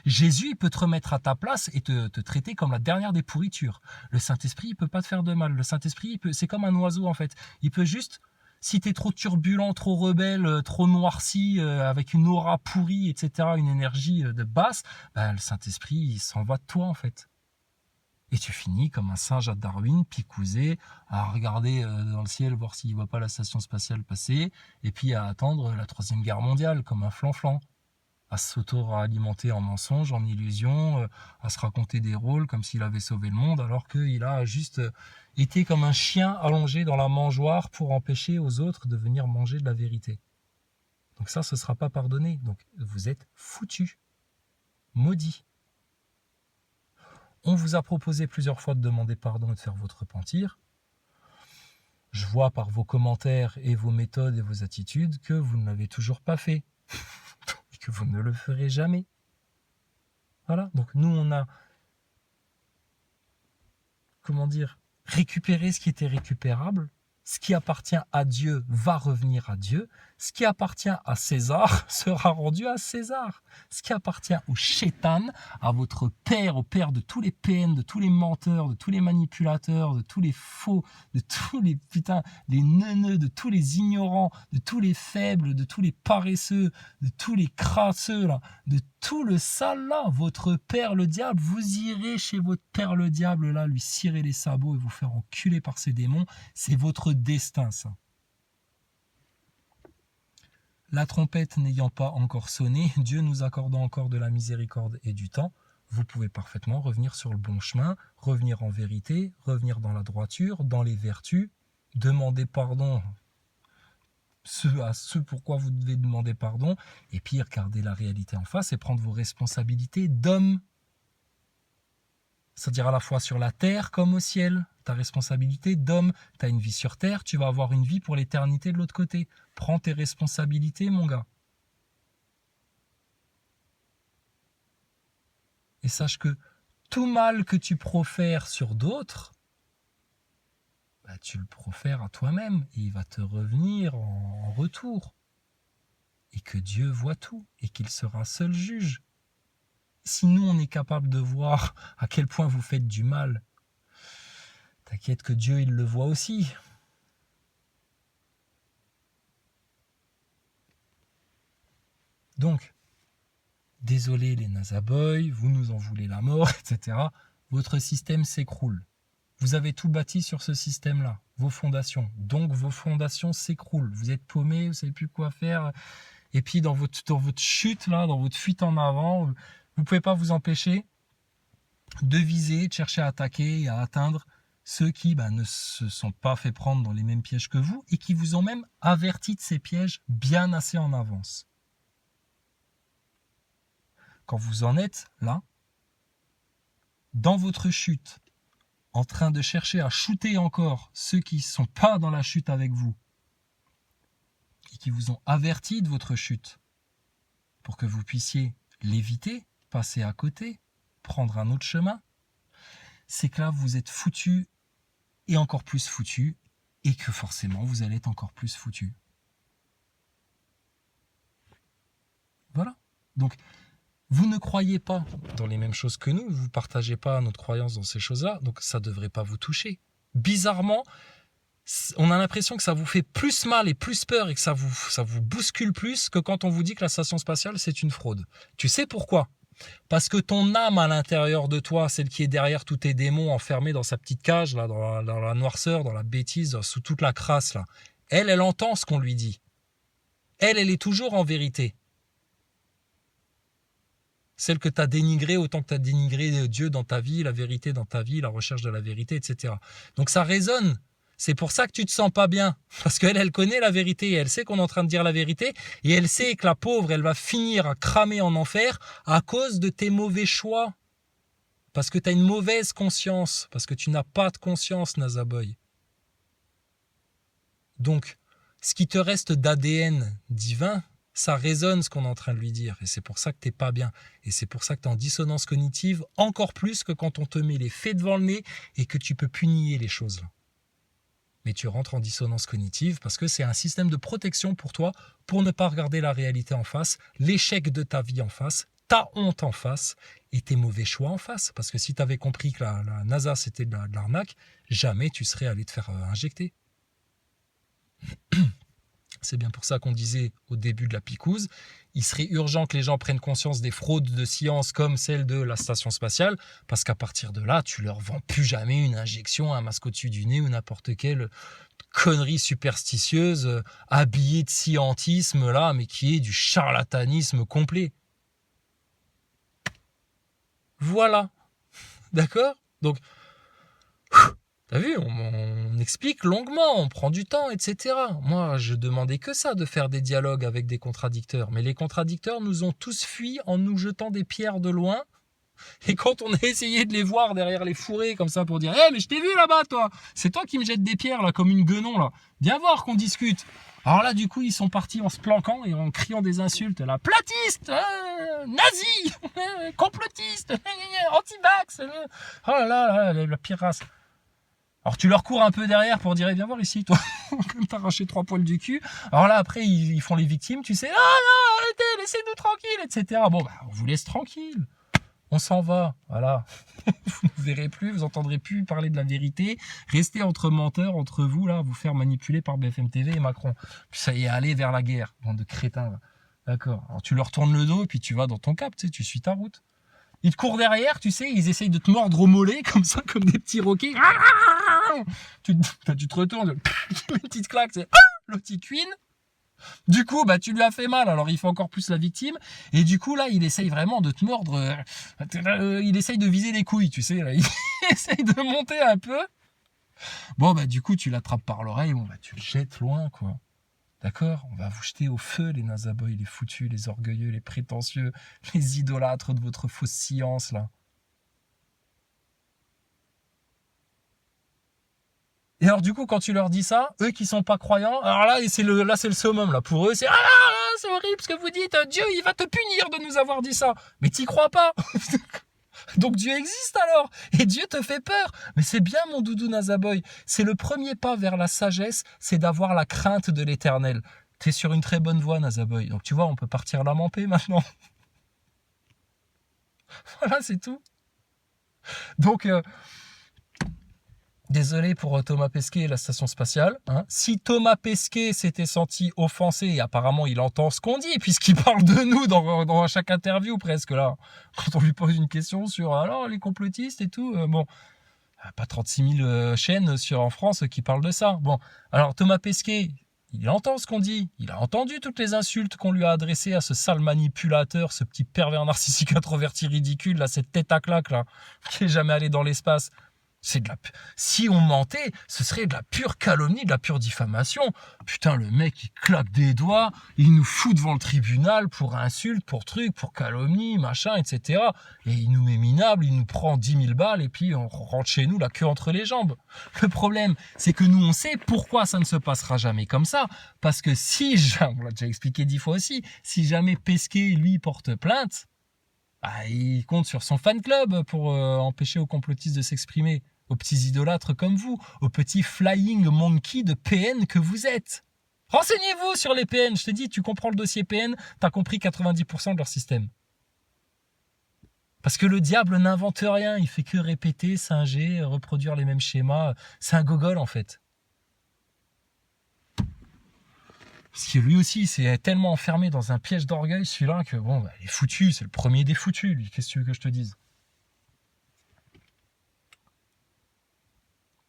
Jésus, il peut te remettre à ta place et te traiter comme la dernière des pourritures. Le Saint-Esprit, il peut pas te faire de mal. Le Saint-Esprit, c'est comme un oiseau, en fait. Il peut juste, si tu es trop turbulent, trop rebelle, trop noirci, avec une aura pourrie, etc., une énergie de basse, le Saint-Esprit, il s'en va de toi, en fait. Et tu finis comme un singe à Darwin, picousé, à regarder dans le ciel, voir s'il ne voit pas la station spatiale passer, et puis à attendre la Troisième Guerre mondiale, comme un flanflan, à s'auto-alimenter en mensonges, en illusions, à se raconter des rôles comme s'il avait sauvé le monde, alors qu'il a juste été comme un chien allongé dans la mangeoire pour empêcher aux autres de venir manger de la vérité. Donc ça, ce ne sera pas pardonné. Donc vous êtes foutus, maudits. On vous a proposé plusieurs fois de demander pardon et de faire votre repentir. Je vois par vos commentaires et vos méthodes et vos attitudes que vous ne l'avez toujours pas fait. Et que vous ne le ferez jamais. Voilà, donc nous on a, récupéré ce qui était récupérable. Ce qui appartient à Dieu va revenir à Dieu. Ce qui appartient à César sera rendu à César. Ce qui appartient au Shaitan, à votre père, au père de tous les PN, de tous les menteurs, de tous les manipulateurs, de tous les faux, de tous les les neuneux, de tous les ignorants, de tous les faibles, de tous les paresseux, de tous les crasseux, là, de tout le sale là, votre père le diable, vous irez chez votre père le diable là, lui cirer les sabots et vous faire enculer par ses démons. C'est votre destin, ça. La trompette n'ayant pas encore sonné, Dieu nous accordant encore de la miséricorde et du temps, vous pouvez parfaitement revenir sur le bon chemin, revenir en vérité, revenir dans la droiture, dans les vertus, demander pardon à ce pourquoi vous devez demander pardon, et puis regarder la réalité en face et prendre vos responsabilités d'homme. c'est-à-dire à la fois sur la terre comme au ciel. Ta responsabilité d'homme, tu as une vie sur terre, tu vas avoir une vie pour l'éternité de l'autre côté. Prends tes responsabilités, mon gars. Et sache que tout mal que tu profères sur d'autres, bah, tu le profères à toi-même et il va te revenir en retour. Et que Dieu voit tout et qu'il sera seul juge. Si nous, on est capable de voir à quel point vous faites du mal, t'inquiète que Dieu, il le voit aussi. Donc, désolé les Nazaboys, vous nous en voulez la mort, etc. Votre système s'écroule. Vous avez tout bâti sur ce système-là, vos fondations. Donc, vos fondations s'écroulent. Vous êtes paumés, vous ne savez plus quoi faire. Et puis, dans votre chute, là, dans votre fuite en avant, vous ne pouvez pas vous empêcher de viser, de chercher à attaquer et à atteindre ceux qui ne se sont pas fait prendre dans les mêmes pièges que vous et qui vous ont même averti de ces pièges bien assez en avance. Quand vous en êtes là, dans votre chute, en train de chercher à shooter encore ceux qui ne sont pas dans la chute avec vous et qui vous ont averti de votre chute pour que vous puissiez l'éviter, passer à côté, prendre un autre chemin, c'est que là, vous êtes foutu et encore plus foutu et que forcément, vous allez être encore plus foutu. Voilà. Donc, vous ne croyez pas dans les mêmes choses que nous, vous ne partagez pas notre croyance dans ces choses-là, donc ça ne devrait pas vous toucher. Bizarrement, on a l'impression que ça vous fait plus mal et plus peur et que ça vous bouscule plus que quand on vous dit que la station spatiale, c'est une fraude. Tu sais pourquoi ? Parce que ton âme à l'intérieur de toi, celle qui est derrière tous tes démons enfermés dans sa petite cage, là, dans la noirceur, dans la bêtise, sous toute la crasse, là, elle entend ce qu'on lui dit. Elle est toujours en vérité. Celle que tu as dénigrée autant que tu as dénigré Dieu dans ta vie, la vérité dans ta vie, la recherche de la vérité, etc. Donc ça résonne. C'est pour ça que tu te sens pas bien. Parce qu'elle, elle connaît la vérité et elle sait qu'on est en train de dire la vérité. Et elle sait que la pauvre, elle va finir à cramer en enfer à cause de tes mauvais choix. Parce que tu as une mauvaise conscience. Parce que tu n'as pas de conscience, Nazaboy. Donc, ce qui te reste d'ADN divin, ça résonne ce qu'on est en train de lui dire. Et c'est pour ça que tu n'es pas bien. Et c'est pour ça que tu es en dissonance cognitive encore plus que quand on te met les faits devant le nez et que tu peux plus nier les choses là. Mais tu rentres en dissonance cognitive parce que c'est un système de protection pour toi, pour ne pas regarder la réalité en face, l'échec de ta vie en face, ta honte en face et tes mauvais choix en face. Parce que si tu avais compris que la NASA c'était de l'arnaque, jamais tu serais allé te faire injecter. C'est bien pour ça qu'on disait au début de la picouse, il serait urgent que les gens prennent conscience des fraudes de science comme celle de la station spatiale, parce qu'à partir de là, tu leur vends plus jamais une injection, un masque au-dessus du nez ou n'importe quelle connerie superstitieuse, habillée de scientisme là, mais qui est du charlatanisme complet. Voilà. D'accord ? Donc, t'as vu, on explique longuement, on prend du temps, etc. Moi, je demandais que ça, de faire des dialogues avec des contradicteurs. Mais les contradicteurs nous ont tous fui en nous jetant des pierres de loin. Et quand on a essayé de les voir derrière les fourrés, comme ça, pour dire « Hé, mais je t'ai vu là-bas, toi. C'est toi qui me jettes des pierres, là, comme une guenon, là. Viens voir qu'on discute. » Alors là, du coup, ils sont partis en se planquant et en criant des insultes. Là, platiste, nazi, complotiste, anti-vax. Oh là là, la pire race. Alors tu leur cours un peu derrière pour dire viens voir ici toi, comme t'as arraché 3 poils du cul. Alors là après ils font les victimes, tu sais, ah non arrêtez, laissez-nous tranquille, etc. Bon on vous laisse tranquille, on s'en va, voilà. Vous ne verrez plus, vous entendrez plus parler de la vérité, restez entre menteurs, entre vous là, vous faire manipuler par BFM TV et Macron. Puis ça y est, allez vers la guerre, bande de crétins là. D'accord. Alors tu leur tournes le dos et puis tu vas dans ton cap, tu sais, tu suis ta route. Ils te courent derrière, tu sais, ils essayent de te mordre au mollet, comme ça, comme des petits roquets. Tu te retournes, une petite claque, c'est le petit cuine. Du coup, tu lui as fait mal, alors il fait encore plus la victime. Et du coup, là, il essaye vraiment de te mordre. Il essaye de viser les couilles, tu sais. Là, il essaye de monter un peu. Bon, du coup, tu l'attrapes par l'oreille, tu le jettes loin, quoi. D'accord ? On va vous jeter au feu, les Nazaboys, les foutus, les orgueilleux, les prétentieux, les idolâtres de votre fausse science, là. Et alors du coup, quand tu leur dis ça, eux qui sont pas croyants, alors là, c'est le summum là. Pour eux, c'est ah là, c'est horrible ce que vous dites. Dieu, il va te punir de nous avoir dit ça. Mais t'y crois pas. Donc Dieu existe alors. Et Dieu te fait peur. Mais c'est bien, mon doudou Nazaboy. C'est le premier pas vers la sagesse, c'est d'avoir la crainte de l'Éternel. T'es sur une très bonne voie, Nazaboy. Donc tu vois, on peut partir la mamper maintenant. Voilà, c'est tout. Donc, désolé pour Thomas Pesquet et la station spatiale. Hein. Si Thomas Pesquet s'était senti offensé, et apparemment il entend ce qu'on dit, puisqu'il parle de nous dans chaque interview presque là, quand on lui pose une question sur alors les complotistes et tout, bon, pas 36 000 chaînes en France qui parlent de ça. Bon, alors Thomas Pesquet, il entend ce qu'on dit, il a entendu toutes les insultes qu'on lui a adressées à ce sale manipulateur, ce petit pervers narcissique introverti ridicule, là, cette tête à claque là, qui est jamais allé dans l'espace. Si on mentait, ce serait de la pure calomnie, de la pure diffamation. Putain, le mec, il claque des doigts, il nous fout devant le tribunal pour insulte, pour truc, pour calomnie, machin, etc. Et il nous met minable, il nous prend 10 000 balles et puis on rentre chez nous la queue entre les jambes. Le problème, c'est que nous, on sait pourquoi ça ne se passera jamais comme ça. Parce que on l'a déjà expliqué 10 fois aussi, si jamais Pesquet, lui, porte plainte, bah, il compte sur son fan club pour empêcher aux complotistes de s'exprimer. Aux petits idolâtres comme vous, aux petits flying monkey de PN que vous êtes. Renseignez-vous sur les PN, je te dis, tu comprends le dossier PN, t'as compris 90% de leur système. Parce que le diable n'invente rien, il fait que répéter, singer, reproduire les mêmes schémas. C'est un gogol en fait. Parce que lui aussi, il s'est tellement enfermé dans un piège d'orgueil, celui-là, que bon, bah, il est foutu, c'est le premier des foutus, lui, qu'est-ce que tu veux que je te dise?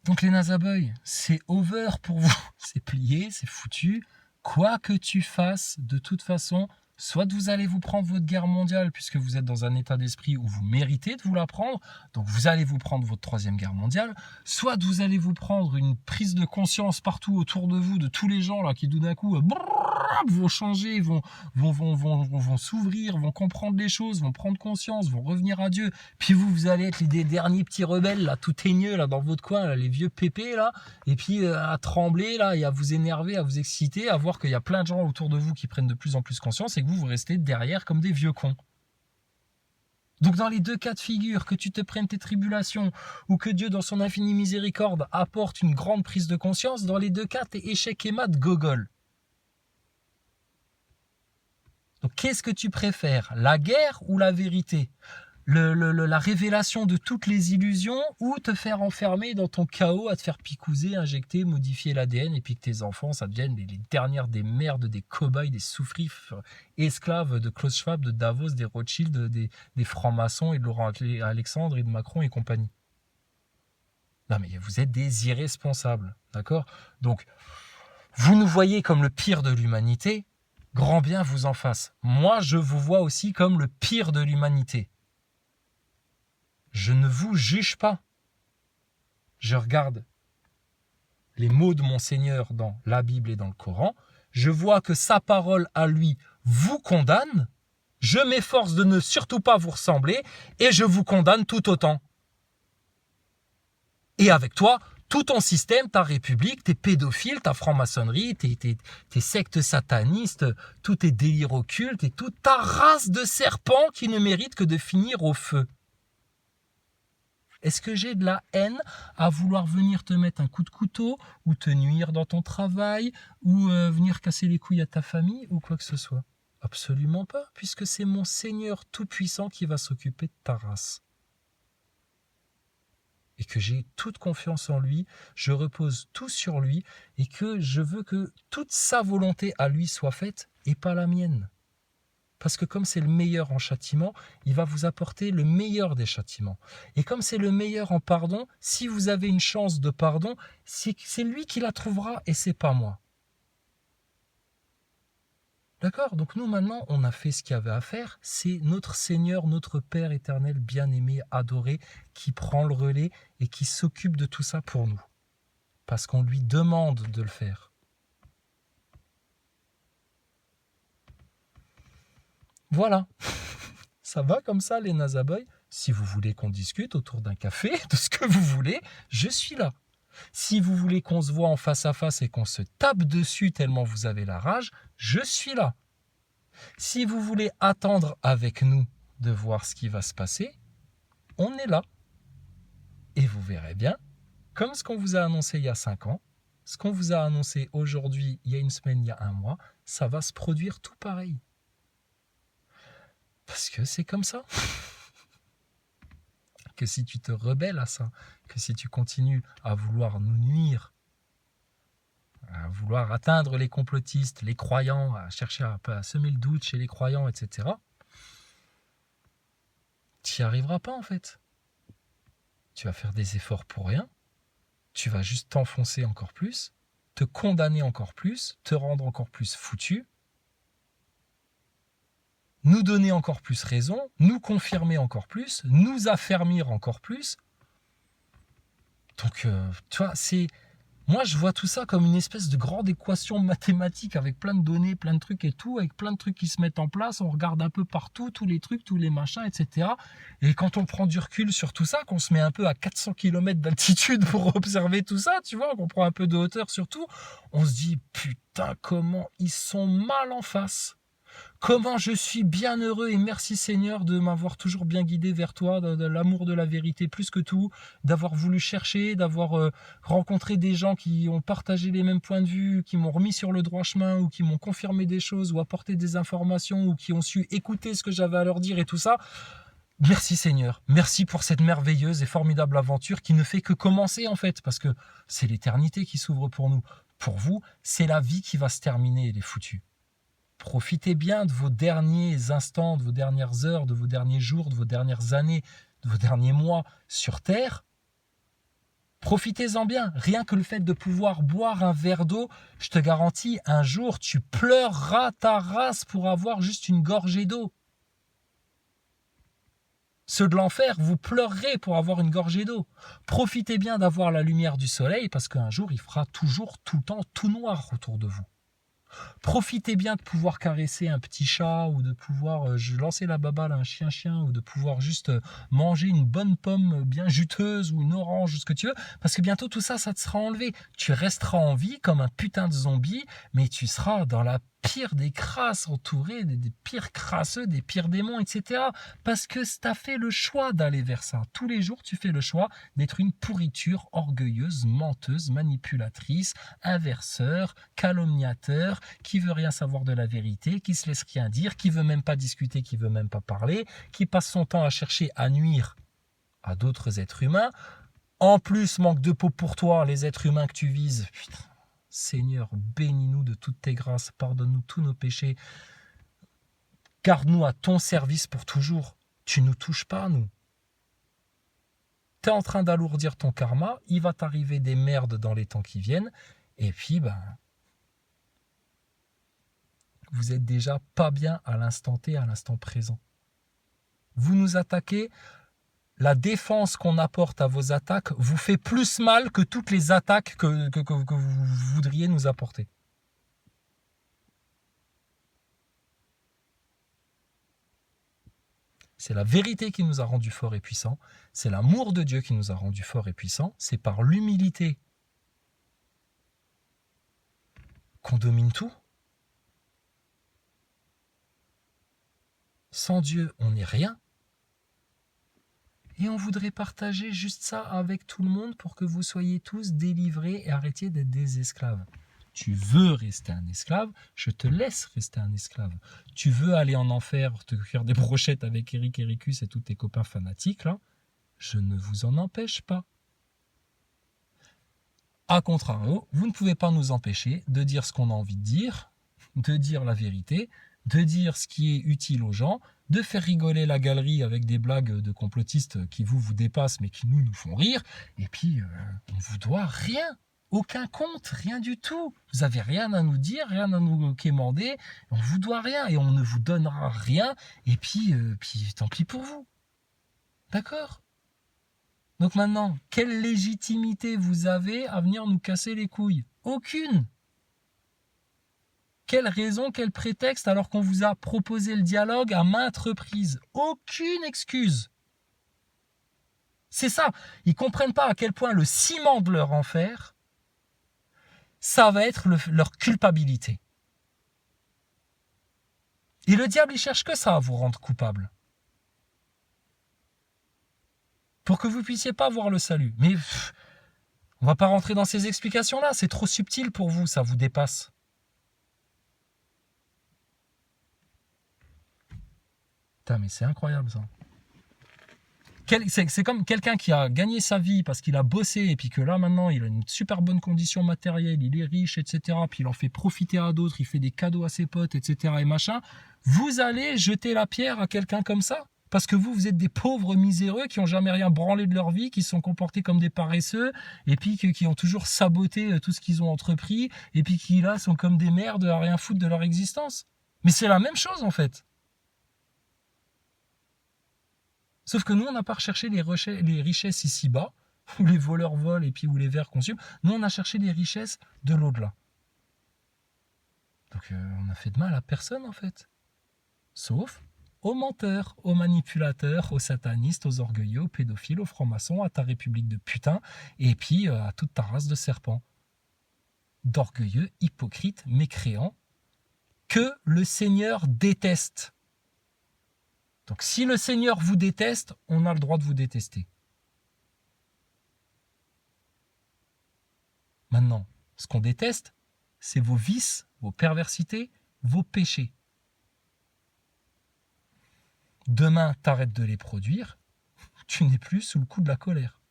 Donc les Nazaboy, c'est over pour vous, c'est plié, c'est foutu. Quoi que tu fasses, de toute façon, soit vous allez vous prendre votre guerre mondiale puisque vous êtes dans un état d'esprit où vous méritez de vous la prendre, donc vous allez vous prendre votre troisième guerre mondiale, soit vous allez vous prendre une prise de conscience partout autour de vous, de tous les gens là qui tout d'un coup vont changer, vont s'ouvrir, vont comprendre les choses, vont prendre conscience, vont revenir à Dieu. Puis vous allez être des derniers petits rebelles là, tout teigneux là dans votre coin, là, les vieux pépés là, et puis à trembler là et à vous énerver, à vous exciter, à voir qu'il y a plein de gens autour de vous qui prennent de plus en plus conscience et que vous restez derrière comme des vieux cons. Donc dans les deux cas de figure, que tu te prennes tes tribulations ou que Dieu dans son infinie miséricorde apporte une grande prise de conscience, dans les deux cas t'es échec et mat gogol. Donc qu'est-ce que tu préfères, la guerre ou la vérité? La révélation de toutes les illusions ou te faire enfermer dans ton chaos à te faire picouser, injecter, modifier l'ADN et puis que tes enfants, ça devienne les dernières des merdes, des cobayes, des souffrifs, esclaves de Klaus Schwab, de Davos, des Rothschild, des francs-maçons et de Laurent Alexandre et de Macron et compagnie. Non mais vous êtes des irresponsables, d'accord? Donc, vous nous voyez comme le pire de l'humanité, grand bien vous en fasse. Moi, je vous vois aussi comme le pire de l'humanité. Je ne vous juge pas. Je regarde les mots de mon Seigneur dans la Bible et dans le Coran. Je vois que sa parole à lui vous condamne. Je m'efforce de ne surtout pas vous ressembler et je vous condamne tout autant. Et avec toi, tout ton système, ta république, tes pédophiles, ta franc-maçonnerie, tes sectes satanistes, tous tes délires occultes et toute ta race de serpents qui ne mérite que de finir au feu. Est-ce que j'ai de la haine à vouloir venir te mettre un coup de couteau ou te nuire dans ton travail ou venir casser les couilles à ta famille ou quoi que ce soit? Absolument pas, puisque c'est mon Seigneur tout-puissant qui va s'occuper de ta race. Et que j'ai toute confiance en lui, je repose tout sur lui et que je veux que toute sa volonté à lui soit faite et pas la mienne. Parce que comme c'est le meilleur en châtiment, il va vous apporter le meilleur des châtiments. Et comme c'est le meilleur en pardon, si vous avez une chance de pardon, c'est lui qui la trouvera et c'est pas moi. D'accord? Donc nous maintenant, on a fait ce qu'il y avait à faire. C'est notre Seigneur, notre Père éternel, bien-aimé, adoré, qui prend le relais et qui s'occupe de tout ça pour nous. Parce qu'on lui demande de le faire. Voilà, ça va comme ça les Nazaboy. Si vous voulez qu'on discute autour d'un café, de ce que vous voulez, je suis là. Si vous voulez qu'on se voit en face à face et qu'on se tape dessus tellement vous avez la rage, je suis là. Si vous voulez attendre avec nous de voir ce qui va se passer, on est là. Et vous verrez bien, comme ce qu'on vous a annoncé il y a 5 ans, ce qu'on vous a annoncé aujourd'hui, il y a une semaine, il y a un mois, ça va se produire tout pareil. Parce que c'est comme ça. Que si tu te rebelles à ça, que si tu continues à vouloir nous nuire, à vouloir atteindre les complotistes, les croyants, à chercher à semer le doute chez les croyants, etc., tu n'y arriveras pas en fait. Tu vas faire des efforts pour rien, tu vas juste t'enfoncer encore plus, te condamner encore plus, te rendre encore plus foutu, nous donner encore plus raison, nous confirmer encore plus, nous affermir encore plus. Donc, tu vois, moi, je vois tout ça comme une espèce de grande équation mathématique avec plein de données, plein de trucs et tout, avec plein de trucs qui se mettent en place. On regarde un peu partout, tous les trucs, tous les machins, etc. Et quand on prend du recul sur tout ça, qu'on se met un peu à 400 km d'altitude pour observer tout ça, tu vois, qu'on prend un peu de hauteur surtout, on se dit, putain, comment ils sont mal en face. Comment je suis bien heureux et merci Seigneur de m'avoir toujours bien guidé vers toi, de l'amour de la vérité plus que tout, d'avoir voulu chercher, d'avoir rencontré des gens qui ont partagé les mêmes points de vue, qui m'ont remis sur le droit chemin ou qui m'ont confirmé des choses ou apporté des informations ou qui ont su écouter ce que j'avais à leur dire et tout ça. Merci Seigneur, merci pour cette merveilleuse et formidable aventure qui ne fait que commencer en fait, parce que c'est l'éternité qui s'ouvre pour nous. Pour vous, c'est la vie qui va se terminer, les foutus. Profitez bien de vos derniers instants, de vos dernières heures, de vos derniers jours, de vos dernières années, de vos derniers mois sur Terre. Profitez-en bien. Rien que le fait de pouvoir boire un verre d'eau, je te garantis, un jour, tu pleureras ta race pour avoir juste une gorgée d'eau. Ceux de l'enfer, vous pleurerez pour avoir une gorgée d'eau. Profitez bien d'avoir la lumière du soleil parce qu'un jour, il fera toujours, tout le temps, tout noir autour de vous. Profitez bien de pouvoir caresser un petit chat ou de pouvoir lancer la baballe à un chien ou de pouvoir juste manger une bonne pomme bien juteuse ou une orange ou ce que tu veux, parce que bientôt tout ça, ça te sera enlevé. Tu resteras en vie comme un putain de zombie, mais tu seras dans la pire des crasses, entouré des pires crasseux, des pires démons, etc. Parce que tu as fait le choix d'aller vers ça. Tous les jours, tu fais le choix d'être une pourriture orgueilleuse, menteuse, manipulatrice, inverseur, calomniateur, qui veut rien savoir de la vérité, qui se laisse rien dire, qui veut même pas discuter, qui veut même pas parler, qui passe son temps à chercher à nuire à d'autres êtres humains. En plus, manque de peau pour toi, les êtres humains que tu vises. Putain. Seigneur, bénis-nous de toutes tes grâces, pardonne-nous tous nos péchés, garde-nous à ton service pour toujours. Tu ne nous touches pas, nous. Tu es en train d'alourdir ton karma, il va t'arriver des merdes dans les temps qui viennent, et puis, vous êtes déjà pas bien à l'instant T, à l'instant présent. Vous nous attaquez, la défense qu'on apporte à vos attaques vous fait plus mal que toutes les attaques que vous voudriez nous apporter. C'est la vérité qui nous a rendus forts et puissants, c'est l'amour de Dieu qui nous a rendus forts et puissants, c'est par l'humilité qu'on domine tout. Sans Dieu, on n'est rien. Et on voudrait partager juste ça avec tout le monde pour que vous soyez tous délivrés et arrêtiez d'être des esclaves. Tu veux rester un esclave, je te laisse rester un esclave. Tu veux aller en enfer, te cuire des brochettes avec Eric Ericus et tous tes copains fanatiques, là, je ne vous en empêche pas. A contrario, vous ne pouvez pas nous empêcher de dire ce qu'on a envie de dire la vérité, de dire ce qui est utile aux gens, de faire rigoler la galerie avec des blagues de complotistes qui vous dépassent mais qui nous font rire, et puis on ne vous doit rien, aucun compte, rien du tout. Vous n'avez rien à nous dire, rien à nous quémander, on ne vous doit rien et on ne vous donnera rien, et puis tant pis pour vous. D'accord ? Donc maintenant, quelle légitimité vous avez à venir nous casser les couilles ? Aucune. Quelle raison, quel prétexte alors qu'on vous a proposé le dialogue à maintes reprises ? Aucune excuse. C'est ça. Ils ne comprennent pas à quel point le ciment de leur enfer, ça va être leur culpabilité. Et le diable, il cherche que ça à vous rendre coupable. Pour que vous ne puissiez pas voir le salut. Mais on ne va pas rentrer dans ces explications-là. C'est trop subtil pour vous, ça vous dépasse. Putain, mais c'est incroyable ça. C'est comme quelqu'un qui a gagné sa vie parce qu'il a bossé et puis que là maintenant il a une super bonne condition matérielle, il est riche, etc. Puis il en fait profiter à d'autres, il fait des cadeaux à ses potes, etc. et machin. Vous allez jeter la pierre à quelqu'un comme ça parce que vous êtes des pauvres miséreux qui n'ont jamais rien branlé de leur vie, qui se sont comportés comme des paresseux et puis qui ont toujours saboté tout ce qu'ils ont entrepris et puis qui là sont comme des merdes à rien foutre de leur existence. Mais c'est la même chose en fait. Sauf que nous, on n'a pas recherché les richesses ici-bas, où les voleurs volent et puis où les vers consument. Nous, on a cherché les richesses de l'au-delà. Donc, on a fait de mal à personne, en fait. Sauf aux menteurs, aux manipulateurs, aux satanistes, aux orgueilleux, aux pédophiles, aux francs-maçons, à ta république de putain, et puis à toute ta race de serpents. D'orgueilleux, hypocrites, mécréants, que le Seigneur déteste. Donc si le Seigneur vous déteste, on a le droit de vous détester. Maintenant, ce qu'on déteste, c'est vos vices, vos perversités, vos péchés. Demain, t'arrêtes de les produire, tu n'es plus sous le coup de la colère.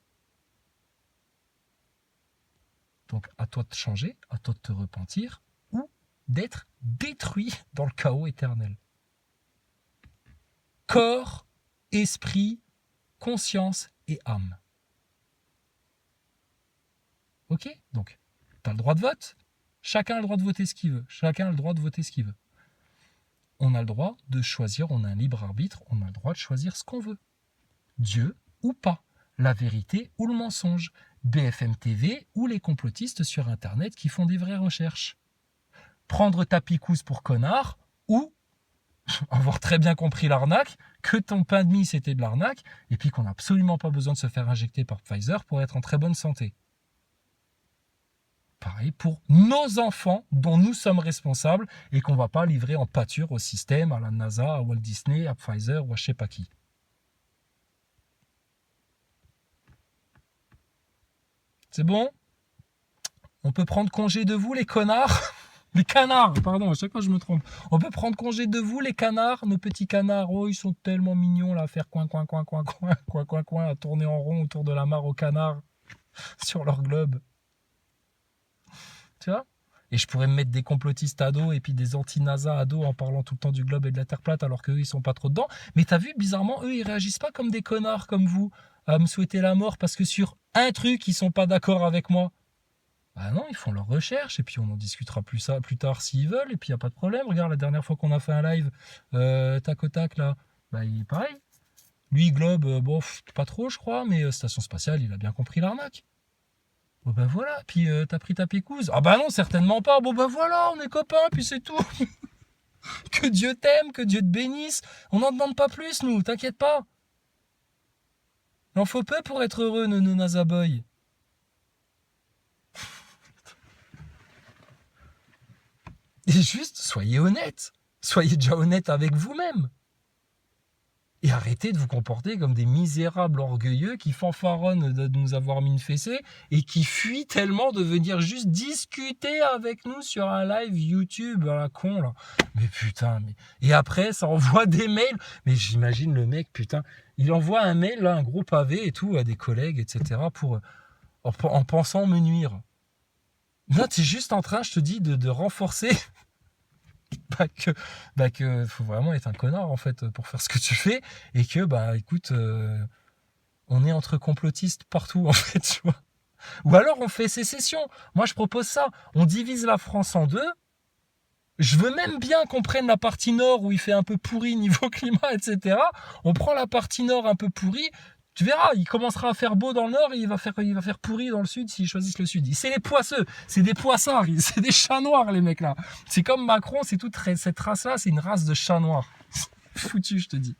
Donc à toi de changer, à toi de te repentir, ou d'être détruit dans le chaos éternel. Corps, esprit, conscience et âme. Ok ? Donc, tu as le droit de vote. Chacun a le droit de voter ce qu'il veut. Chacun a le droit de voter ce qu'il veut. On a le droit de choisir, on a un libre arbitre, on a le droit de choisir ce qu'on veut. Dieu ou pas. La vérité ou le mensonge. BFM TV ou les complotistes sur Internet qui font des vraies recherches. Prendre ta picouse pour connard ou avoir très bien compris l'arnaque, que ton pain de mie c'était de l'arnaque, et puis qu'on n'a absolument pas besoin de se faire injecter par Pfizer pour être en très bonne santé. Pareil pour nos enfants dont nous sommes responsables et qu'on ne va pas livrer en pâture au système, à la NASA, à Walt Disney, à Pfizer ou à je sais pas qui. C'est bon ? On peut prendre congé de vous les connards ? Les canards, pardon, à chaque fois je me trompe. On peut prendre congé de vous, les canards, nos petits canards. Oh, ils sont tellement mignons là, à faire coin, à tourner en rond autour de la mare aux canards sur leur globe. Tu vois ? Et je pourrais me mettre des complotistes à dos et puis des anti-NASA à dos en parlant tout le temps du globe et de la Terre plate alors qu'eux, ils sont pas trop dedans. Mais t'as vu, bizarrement, eux, ils réagissent pas comme des connards comme vous à me souhaiter la mort parce que sur un truc, ils sont pas d'accord avec moi. Bah non, ils font leurs recherches et puis on en discutera plus tard s'ils veulent et puis il n'y a pas de problème. Regarde, la dernière fois qu'on a fait un live tac au tac là, bah il est pareil. Lui, Globe, pas trop je crois, mais Station Spatiale, il a bien compris l'arnaque. Bon bah voilà, puis t'as pris ta pécouse. Ah bah non, certainement pas. Bon bah voilà, on est copains, puis c'est tout. Que Dieu t'aime, que Dieu te bénisse. On n'en demande pas plus, nous, t'inquiète pas. Il en faut peu pour être heureux, nos NASA boys. Et juste, soyez honnête. Soyez déjà honnête avec vous-même. Et arrêtez de vous comporter comme des misérables orgueilleux qui fanfaronnent de nous avoir mis une fessée et qui fuient tellement de venir juste discuter avec nous sur un live YouTube à la con là. Mais putain, mais... Et après, ça envoie des mails. Mais j'imagine le mec, putain, il envoie un mail, là, un gros pavé et tout, à des collègues, etc. en pensant me nuire. Là, tu es juste en train, je te dis, de renforcer... que faut vraiment être un connard en fait pour faire ce que tu fais et que écoute on est entre complotistes partout en fait, tu vois. Ou alors on fait sécession. Moi je propose ça, on divise la France en deux. Je veux même bien qu'on prenne la partie nord où il fait un peu pourri niveau climat, etc. On prend la partie nord un peu pourrie. Tu verras, il commencera à faire beau dans le nord et il va faire pourri dans le sud s'ils choisissent le sud. C'est les poisseux, c'est des poissards, c'est des chats noirs les mecs là. C'est comme Macron, c'est toute cette race-là, c'est une race de chats noirs. Foutu, je te dis.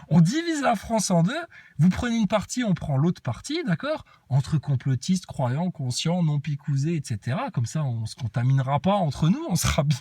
On divise la France en deux, vous prenez une partie, on prend l'autre partie, d'accord? Entre complotistes, croyants, conscients, non picousés, etc. Comme ça, on se contaminera pas entre nous, on sera bien.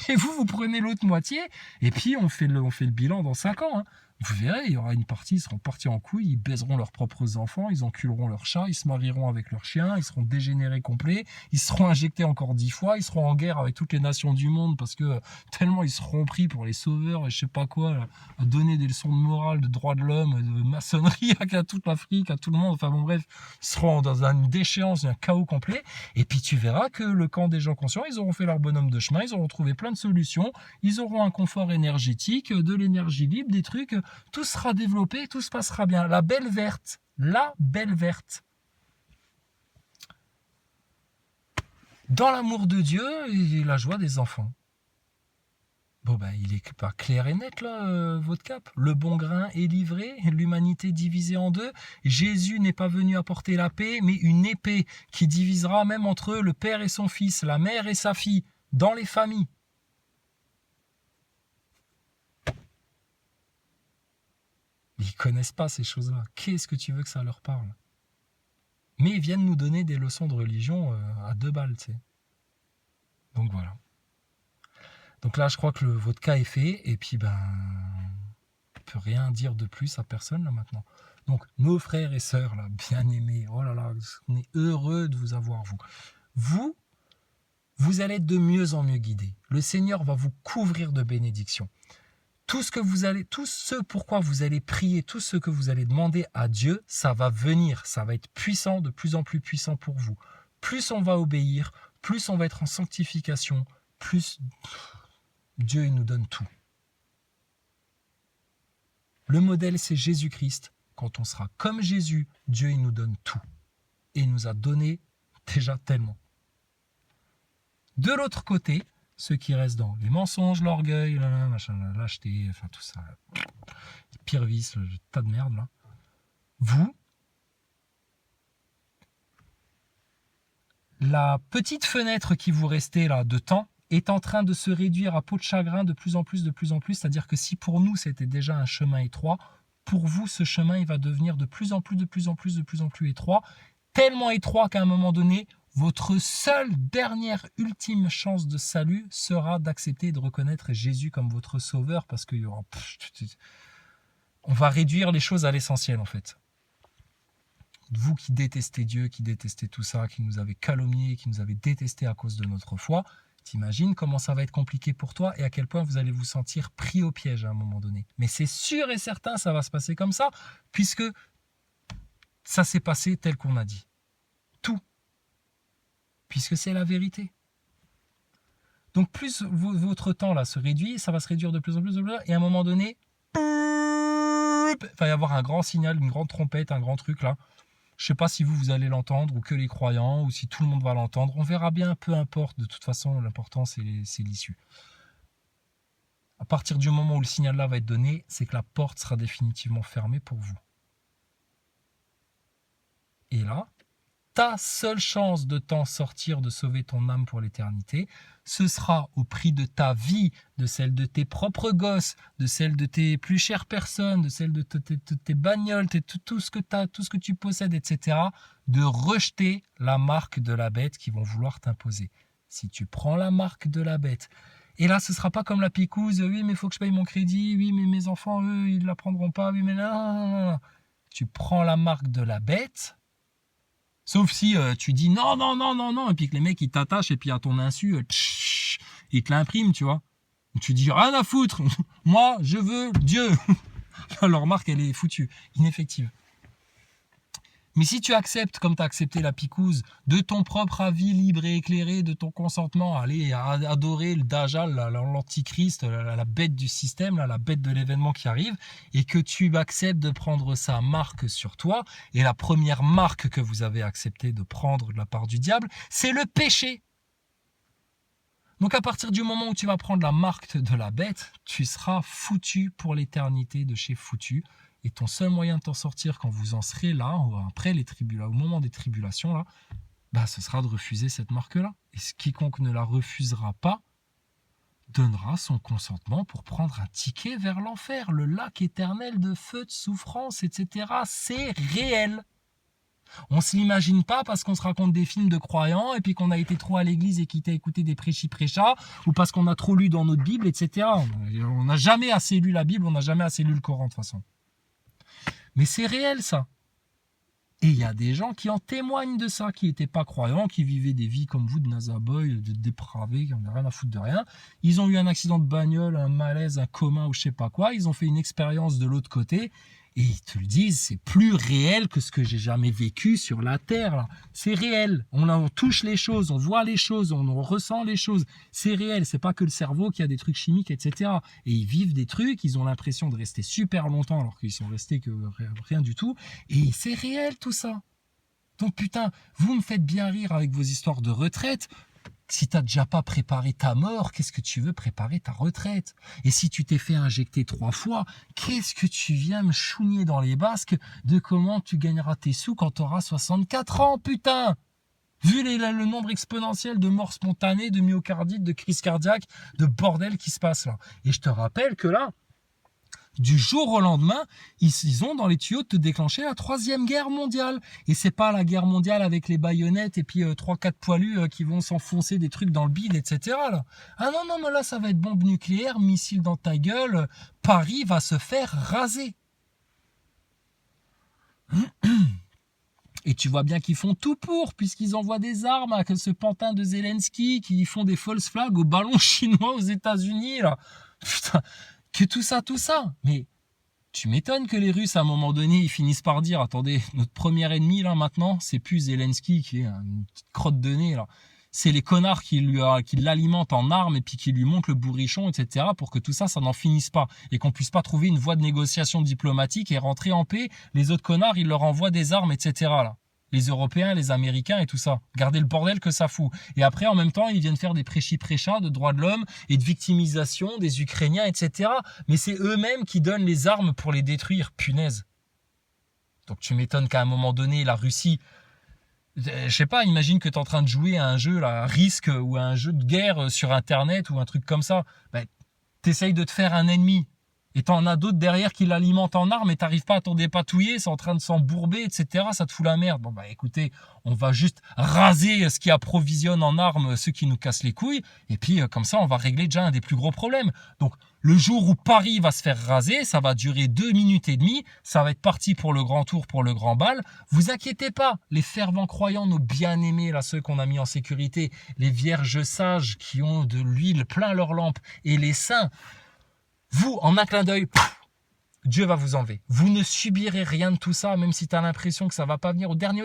Et vous prenez l'autre moitié, et puis on fait le bilan dans 5 ans. Hein. Vous verrez, il y aura une partie, ils seront partis en couille, ils baiseront leurs propres enfants, ils enculeront leurs chats, ils se marieront avec leurs chiens, ils seront dégénérés complets, ils seront injectés encore 10 fois, ils seront en guerre avec toutes les nations du monde parce que tellement ils seront pris pour les sauveurs et je sais pas quoi, là, à donner des leçons de morale, de droits de l'homme, de maçonnerie à toute l'Afrique, à tout le monde. Enfin bon bref, ils seront dans une déchéance, un chaos complet. Et puis tu verras que le camp des gens conscients, ils auront fait leur bonhomme de chemin, ils auront trouvé plein de solutions, ils auront un confort énergétique, de l'énergie libre, des trucs, tout sera développé, tout se passera bien. La belle verte, dans l'amour de Dieu et la joie des enfants. Bon ben, il est pas clair et net là, votre cap. Le bon grain est livré, l'humanité divisée en deux. Jésus n'est pas venu apporter la paix, mais une épée qui divisera même entre le père et son fils, la mère et sa fille, dans les familles. Ils connaissent pas ces choses-là. Qu'est-ce que tu veux que ça leur parle? Mais ils viennent nous donner des leçons de religion à 2 balles, tu sais. Donc voilà. Donc là, je crois que votre cas est fait, et puis ben, on peut rien dire de plus à personne là maintenant. Donc nos frères et sœurs là, bien aimés, oh là là, on est heureux de vous avoir vous allez être de mieux en mieux guidés. Le Seigneur va vous couvrir de bénédictions. Tout ce pourquoi vous allez prier, tout ce que vous allez demander à Dieu, ça va venir, ça va être puissant, de plus en plus puissant pour vous. Plus on va obéir, plus on va être en sanctification, plus Dieu il nous donne tout. Le modèle, c'est Jésus-Christ. Quand on sera comme Jésus, Dieu il nous donne tout. Et il nous a donné déjà tellement. De l'autre côté, ceux qui restent dans les mensonges, l'orgueil, la lâcheté, enfin tout ça, les pires vices, le tas de merde là. Vous, la petite fenêtre qui vous restait là de temps est en train de se réduire à peau de chagrin de plus en plus, c'est-à-dire que si pour nous c'était déjà un chemin étroit, pour vous ce chemin il va devenir de plus en plus étroit, tellement étroit qu'à un moment donné, votre seule dernière ultime chance de salut sera d'accepter et de reconnaître Jésus comme votre sauveur, parce qu'il y aura... On va réduire les choses à l'essentiel en fait. Vous qui détestez Dieu, qui détestez tout ça, qui nous avez calomniés, qui nous avez détestés à cause de notre foi, t'imagines comment ça va être compliqué pour toi et à quel point vous allez vous sentir pris au piège à un moment donné. Mais c'est sûr et certain, ça va se passer comme ça, puisque ça s'est passé tel qu'on a dit. Tout. Puisque c'est la vérité. Donc plus votre temps là se réduit, ça va se réduire de plus en plus, et à un moment donné, il va y avoir un grand signal, une grande trompette, un grand truc là. Je ne sais pas si vous allez l'entendre, ou que les croyants, ou si tout le monde va l'entendre. On verra bien, peu importe. De toute façon, l'important, c'est l'issue. À partir du moment où le signal là va être donné, c'est que la porte sera définitivement fermée pour vous. Et là, ta seule chance de t'en sortir, de sauver ton âme pour l'éternité, ce sera au prix de ta vie, de celle de tes propres gosses, de celle de tes plus chères personnes, de celle de tes bagnoles, tout ce que tu possèdes, etc., de rejeter la marque de la bête qu'ils vont vouloir t'imposer. Si tu prends la marque de la bête, et là, ce ne sera pas comme la picouse, oui, mais il faut que je paye mon crédit, oui, mais mes enfants, eux, ils ne la prendront pas, oui, mais non. Tu prends la marque de la bête. Sauf si tu dis non, et puis que les mecs ils t'attachent et puis à ton insu, ils te l'impriment, tu vois. Tu dis rien à foutre, moi je veux Dieu. Leur marque elle est foutue, ineffective. Mais si tu acceptes, comme tu as accepté la picouse, de ton propre avis libre et éclairé, de ton consentement, aller adorer le Dajjal, l'antichrist, la bête du système, la bête de l'événement qui arrive, et que tu acceptes de prendre sa marque sur toi, et la première marque que vous avez accepté de prendre de la part du diable, c'est le péché. Donc à partir du moment où tu vas prendre la marque de la bête, tu seras foutu pour l'éternité de chez foutu. Et ton seul moyen de t'en sortir quand vous en serez là, après au moment des tribulations, là, bah, ce sera de refuser cette marque-là. Et quiconque ne la refusera pas, donnera son consentement pour prendre un ticket vers l'enfer, le lac éternel de feu, de souffrance, etc. C'est réel. On ne se l'imagine pas parce qu'on se raconte des films de croyants et puis qu'on a été trop à l'église et quitte à écouter des prêchis-prêchas ou parce qu'on a trop lu dans notre Bible, etc. On n'a jamais assez lu la Bible, on n'a jamais assez lu le Coran de toute façon. Mais c'est réel ça. Et il y a des gens qui en témoignent de ça, qui n'étaient pas croyants, qui vivaient des vies comme vous, de nazaboy, de dépravés, qui n'en ont rien à foutre de rien. Ils ont eu un accident de bagnole, un malaise, un coma ou je sais pas quoi. Ils ont fait une expérience de l'autre côté. Et ils te le disent, c'est plus réel que ce que j'ai jamais vécu sur la Terre. Là. C'est réel. On touche les choses, on voit les choses, on ressent les choses. C'est réel. C'est pas que le cerveau qui a des trucs chimiques, etc. Et ils vivent des trucs, ils ont l'impression de rester super longtemps alors qu'ils sont restés que rien du tout. Et c'est réel tout ça. Donc putain, vous me faites bien rire avec vos histoires de retraite. Si tu n'as déjà pas préparé ta mort, qu'est-ce que tu veux préparer ta retraite? Et si tu t'es fait injecter 3 fois, qu'est-ce que tu viens me chougner dans les basques de comment tu gagneras tes sous quand tu auras 64 ans, putain? Vu le nombre exponentiel de morts spontanées, de myocardite, de crise cardiaque, de bordel qui se passe là. Et je te rappelle que là, du jour au lendemain, ils ont dans les tuyaux de te déclencher la 3e guerre mondiale. Et c'est pas la guerre mondiale avec les baïonnettes et puis 3-4 poilus qui vont s'enfoncer des trucs dans le bide, etc. Là. Ah non, non, mais là, ça va être bombe nucléaire, missile dans ta gueule. Paris va se faire raser. Et tu vois bien qu'ils font tout pour, puisqu'ils envoient des armes à ce pantin de Zelensky, qui font des false flags aux ballons chinois aux États-Unis, là. Putain. Que tout ça. Mais tu m'étonnes que les Russes, à un moment donné, ils finissent par dire, attendez, notre premier ennemi, là, maintenant, c'est plus Zelensky, qui est une petite crotte de nez, là. C'est les connards qui l'alimentent en armes et puis qui lui montent le bourrichon, etc. pour que tout ça, ça n'en finisse pas. Et qu'on puisse pas trouver une voie de négociation diplomatique et rentrer en paix. Les autres connards, ils leur envoient des armes, etc. là. Les Européens, les Américains et tout ça. Regardez le bordel que ça fout. Et après, en même temps, ils viennent faire des prêchis-prêchas de droits de l'homme et de victimisation des Ukrainiens, etc. Mais c'est eux-mêmes qui donnent les armes pour les détruire. Punaise. Donc tu m'étonnes qu'à un moment donné, la Russie... Je sais pas, imagine que tu es en train de jouer à un jeu là, Risque ou à un jeu de guerre sur Internet ou un truc comme ça. Ben, t'essayes de te faire un ennemi. Et t'en as d'autres derrière qui l'alimentent en armes et t'arrives pas à t'en dépatouiller, c'est en train de s'embourber, etc. Ça te fout la merde. Bon bah écoutez, on va juste raser ce qui approvisionne en armes ceux qui nous cassent les couilles. Et puis comme ça, on va régler déjà un des plus gros problèmes. Donc le jour où Paris va se faire raser, ça va durer 2 minutes et demie. Ça va être parti pour le grand tour, pour le grand bal. Vous inquiétez pas, les fervents croyants, nos bien-aimés, là, ceux qu'on a mis en sécurité, les vierges sages qui ont de l'huile plein leurs lampes et les saints, vous, en un clin d'œil, Dieu va vous enlever. Vous ne subirez rien de tout ça, même si tu as l'impression que ça va pas venir au dernier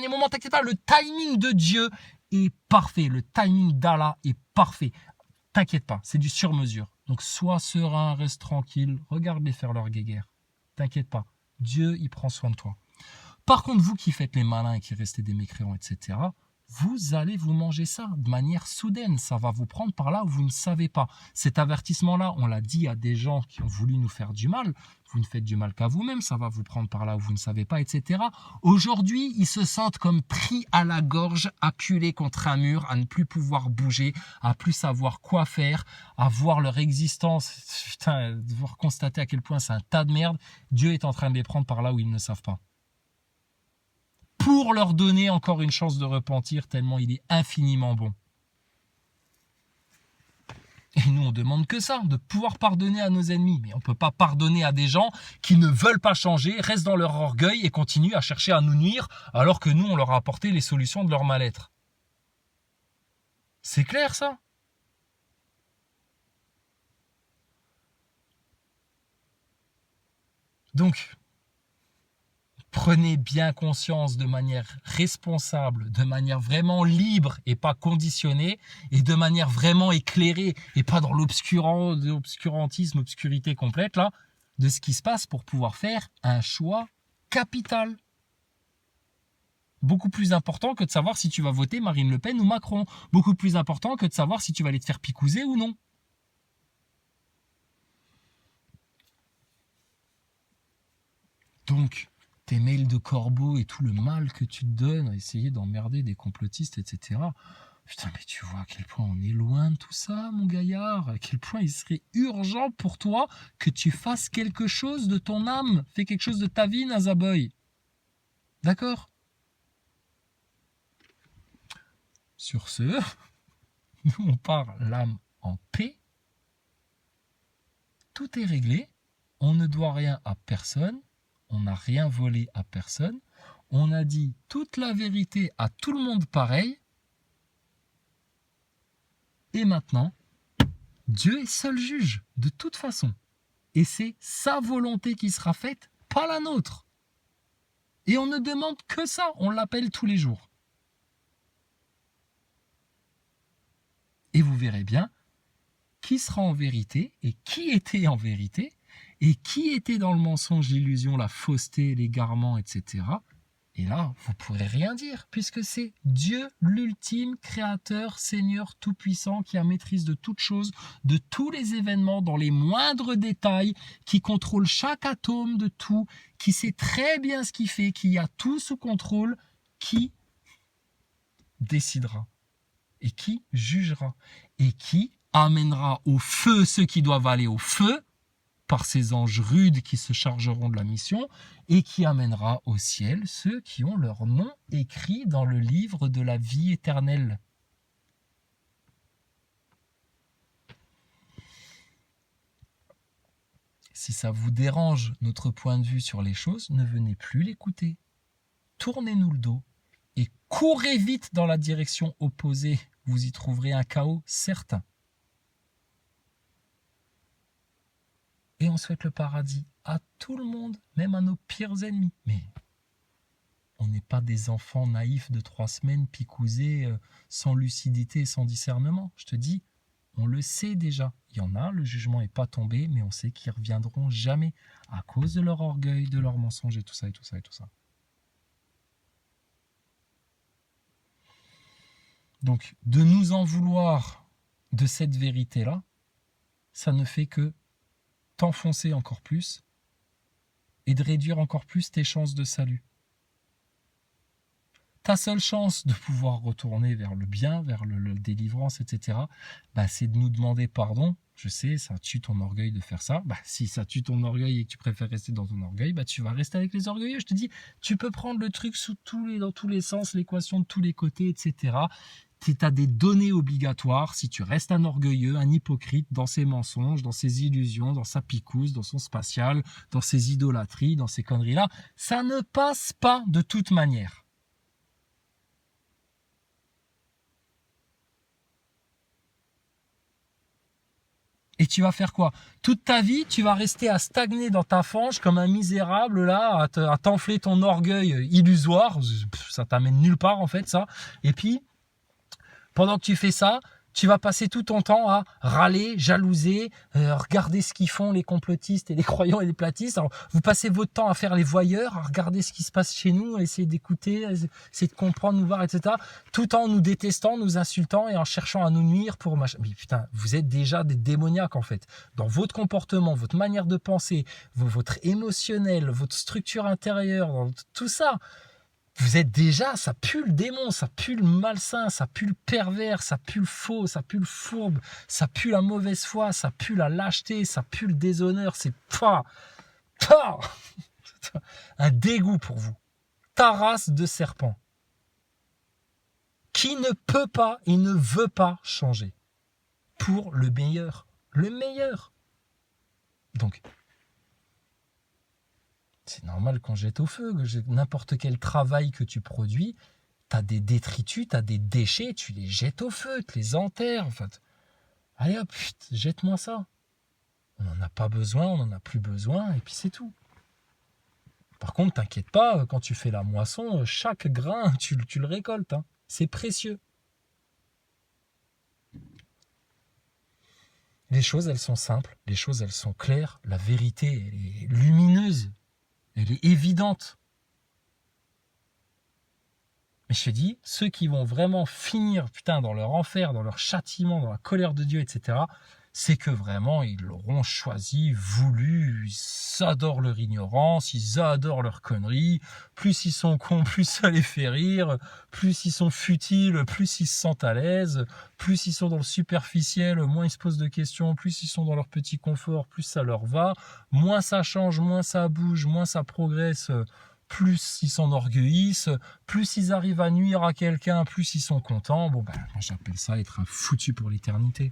moment. T'inquiète pas, le timing de Dieu est parfait. Le timing d'Allah est parfait. T'inquiète pas, c'est du sur-mesure. Donc sois serein, reste tranquille, regarde-les faire leur guéguerre. T'inquiète pas, Dieu, il prend soin de toi. Par contre, vous qui faites les malins et qui restez des mécréants, etc., vous allez vous manger ça de manière soudaine. Ça va vous prendre par là où vous ne savez pas. Cet avertissement-là, on l'a dit à des gens qui ont voulu nous faire du mal. Vous ne faites du mal qu'à vous-même, ça va vous prendre par là où vous ne savez pas, etc. Aujourd'hui, ils se sentent comme pris à la gorge, acculés contre un mur, à ne plus pouvoir bouger, à plus savoir quoi faire, à voir leur existence, putain, devoir constater à quel point c'est un tas de merde. Dieu est en train de les prendre par là où ils ne savent pas. Pour leur donner encore une chance de repentir tellement il est infiniment bon. Et nous, on demande que ça, de pouvoir pardonner à nos ennemis. Mais on ne peut pas pardonner à des gens qui ne veulent pas changer, restent dans leur orgueil et continuent à chercher à nous nuire alors que nous, on leur a apporté les solutions de leur mal-être. C'est clair, ça ? Donc, prenez bien conscience de manière responsable, de manière vraiment libre et pas conditionnée, et de manière vraiment éclairée et pas dans l'obscurantisme, obscurité complète là, de ce qui se passe pour pouvoir faire un choix capital. Beaucoup plus important que de savoir si tu vas voter Marine Le Pen ou Macron. Beaucoup plus important que de savoir si tu vas aller te faire picouser ou non. Donc, tes mails de corbeau et tout le mal que tu te donnes à essayer d'emmerder des complotistes, etc. Putain, mais tu vois à quel point on est loin de tout ça, mon gaillard. À quel point il serait urgent pour toi que tu fasses quelque chose de ton âme. Fais quelque chose de ta vie, Nazaboy. D'accord? Sur ce, nous on part l'âme en paix. Tout est réglé. On ne doit rien à personne. On n'a rien volé à personne. On a dit toute la vérité à tout le monde pareil. Et maintenant, Dieu est seul juge, de toute façon. Et c'est sa volonté qui sera faite, pas la nôtre. Et on ne demande que ça, on l'appelle tous les jours. Et vous verrez bien qui sera en vérité et qui était en vérité et qui était dans le mensonge, l'illusion, la fausseté, l'égarement, etc. Et là, vous ne pourrez rien dire, puisque c'est Dieu, l'ultime créateur, Seigneur tout-puissant, qui a maîtrise de toutes choses, de tous les événements, dans les moindres détails, qui contrôle chaque atome de tout, qui sait très bien ce qu'il fait, qui a tout sous contrôle, qui décidera, et qui jugera, et qui amènera au feu ceux qui doivent aller au feu, par ces anges rudes qui se chargeront de la mission, et qui amènera au ciel ceux qui ont leur nom écrit dans le livre de la vie éternelle. Si ça vous dérange notre point de vue sur les choses, ne venez plus l'écouter. Tournez-nous le dos et courez vite dans la direction opposée. Vous y trouverez un chaos certain. Et on souhaite le paradis à tout le monde, même à nos pires ennemis. Mais on n'est pas des enfants naïfs de 3 semaines, picousés, sans lucidité et sans discernement. Je te dis, on le sait déjà. Il y en a, le jugement n'est pas tombé, mais on sait qu'ils ne reviendront jamais à cause de leur orgueil, de leur mensonge et tout ça, et tout ça, et tout ça. Donc, de nous en vouloir de cette vérité-là, ça ne fait que t'enfoncer encore plus et de réduire encore plus tes chances de salut. Ta seule chance de pouvoir retourner vers le bien, vers le délivrance, etc., c'est de nous demander pardon. Je sais, ça tue ton orgueil de faire ça. Si ça tue ton orgueil et que tu préfères rester dans ton orgueil, tu vas rester avec les orgueilleux. Je te dis, tu peux prendre le truc dans tous les sens, l'équation de tous les côtés, etc. Tu as des données obligatoires si tu restes un orgueilleux, un hypocrite dans ses mensonges, dans ses illusions, dans sa picouse, dans son spatial, dans ses idolâtries, dans ces conneries-là. Ça ne passe pas de toute manière. Et tu vas faire quoi? Toute ta vie, tu vas rester à stagner dans ta fange comme un misérable là, à t'enfler ton orgueil illusoire. Ça t'amène nulle part en fait ça. Et puis, pendant que tu fais ça, tu vas passer tout ton temps à râler, jalouser, regarder ce qu'ils font les complotistes et les croyants et les platistes. Alors, vous passez votre temps à faire les voyeurs, à regarder ce qui se passe chez nous, à essayer d'écouter, à essayer de comprendre, nous voir, etc. Tout en nous détestant, nous insultant et en cherchant à nous nuire pour machin. Mais putain, vous êtes déjà des démoniaques en fait. Dans votre comportement, votre manière de penser, votre émotionnel, votre structure intérieure, dans tout ça. Vous êtes déjà, ça pue le démon, ça pue le malsain, ça pue le pervers, ça pue le faux, ça pue le fourbe, ça pue la mauvaise foi, ça pue la lâcheté, ça pue le déshonneur, c'est un dégoût pour vous. Ta race de serpent qui ne peut pas et ne veut pas changer pour le meilleur. Le meilleur. Donc, c'est normal qu'on jette au feu, n'importe quel travail que tu produis, tu as des détritus, tu as des déchets, tu les jettes au feu, tu les enterres. En fait. Allez hop, jette-moi ça. On n'en a pas besoin, on n'en a plus besoin, et puis c'est tout. Par contre, t'inquiète pas, quand tu fais la moisson, chaque grain, tu le récoltes. Hein. C'est précieux. Les choses, elles sont simples, les choses, elles sont claires, la vérité, elle est lumineuse. Elle est évidente. Mais je te dis, ceux qui vont vraiment finir dans leur enfer, dans leur châtiment, dans la colère de Dieu, etc., c'est que vraiment, ils l'auront choisi, voulu, ils adorent leur ignorance, ils adorent leurs conneries. Plus ils sont cons, plus ça les fait rire. Plus ils sont futiles, plus ils se sentent à l'aise. Plus ils sont dans le superficiel, moins ils se posent de questions. Plus ils sont dans leur petit confort, plus ça leur va. Moins ça change, moins ça bouge, moins ça progresse, plus ils s'enorgueillissent, plus ils arrivent à nuire à quelqu'un, plus ils sont contents. Bon, ben, moi j'appelle ça être un foutu pour l'éternité.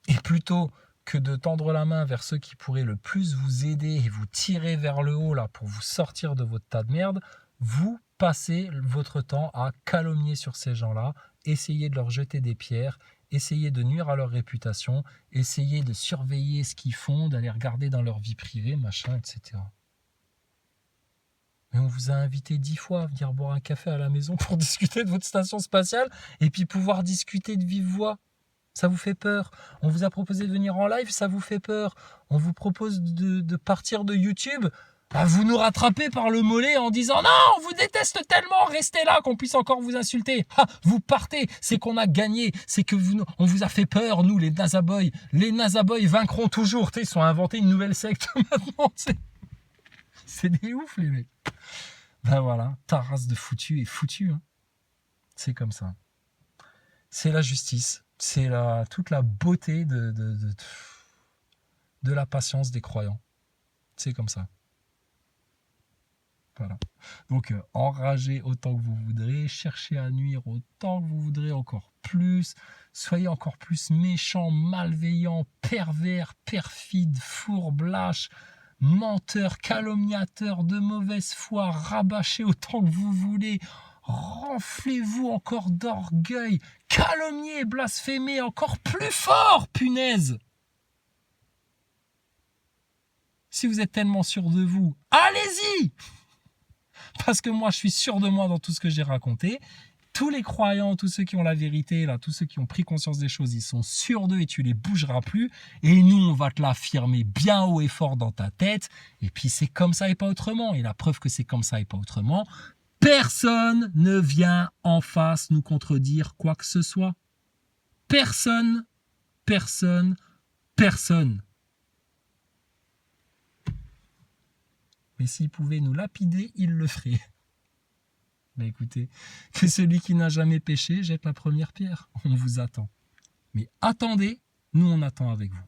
Et plutôt que de tendre la main vers ceux qui pourraient le plus vous aider et vous tirer vers le haut là pour vous sortir de votre tas de merde, vous passez votre temps à calomnier sur ces gens-là, essayer de leur jeter des pierres, essayer de nuire à leur réputation, essayer de surveiller ce qu'ils font, d'aller regarder dans leur vie privée, machin, etc. Mais on vous a invité 10 fois à venir boire un café à la maison pour discuter de votre station spatiale et puis pouvoir discuter de vive voix. Ça vous fait peur. On vous a proposé de venir en live, ça vous fait peur. On vous propose de partir de YouTube. Bah, vous nous rattrapez par le mollet en disant non, on vous déteste tellement, restez là qu'on puisse encore vous insulter. Ah, vous partez, c'est qu'on a gagné, c'est que on vous a fait peur, nous les NASA Boys. Les NASA Boys vaincront toujours. Ils sont inventés une nouvelle secte maintenant. C'est des oufs les mecs. Ben voilà, ta race de foutu est foutue. Hein. C'est comme ça. C'est la justice. C'est toute la beauté de la patience des croyants. C'est comme ça. Voilà. Donc, enragez autant que vous voudrez, cherchez à nuire autant que vous voudrez, encore plus. Soyez encore plus méchants, malveillants, pervers, perfides, fourbes, lâches, menteurs, calomniateurs, de mauvaise foi, rabâchez autant que vous voulez. Renflez-vous encore d'orgueil, calomniez, blasphémez encore plus fort, punaise. Si vous êtes tellement sûr de vous, allez-y! Parce que moi, je suis sûr de moi dans tout ce que j'ai raconté. Tous les croyants, tous ceux qui ont la vérité, là, tous ceux qui ont pris conscience des choses, ils sont sûrs d'eux et tu les bougeras plus. Et nous, on va te l'affirmer bien haut et fort dans ta tête. Et puis, c'est comme ça et pas autrement. Et la preuve que c'est comme ça et pas autrement, personne ne vient en face nous contredire quoi que ce soit. Personne, personne, personne. Mais s'il pouvait nous lapider, il le ferait. Mais écoutez, que celui qui n'a jamais péché jette la première pierre. On vous attend. Mais attendez, nous on attend avec vous.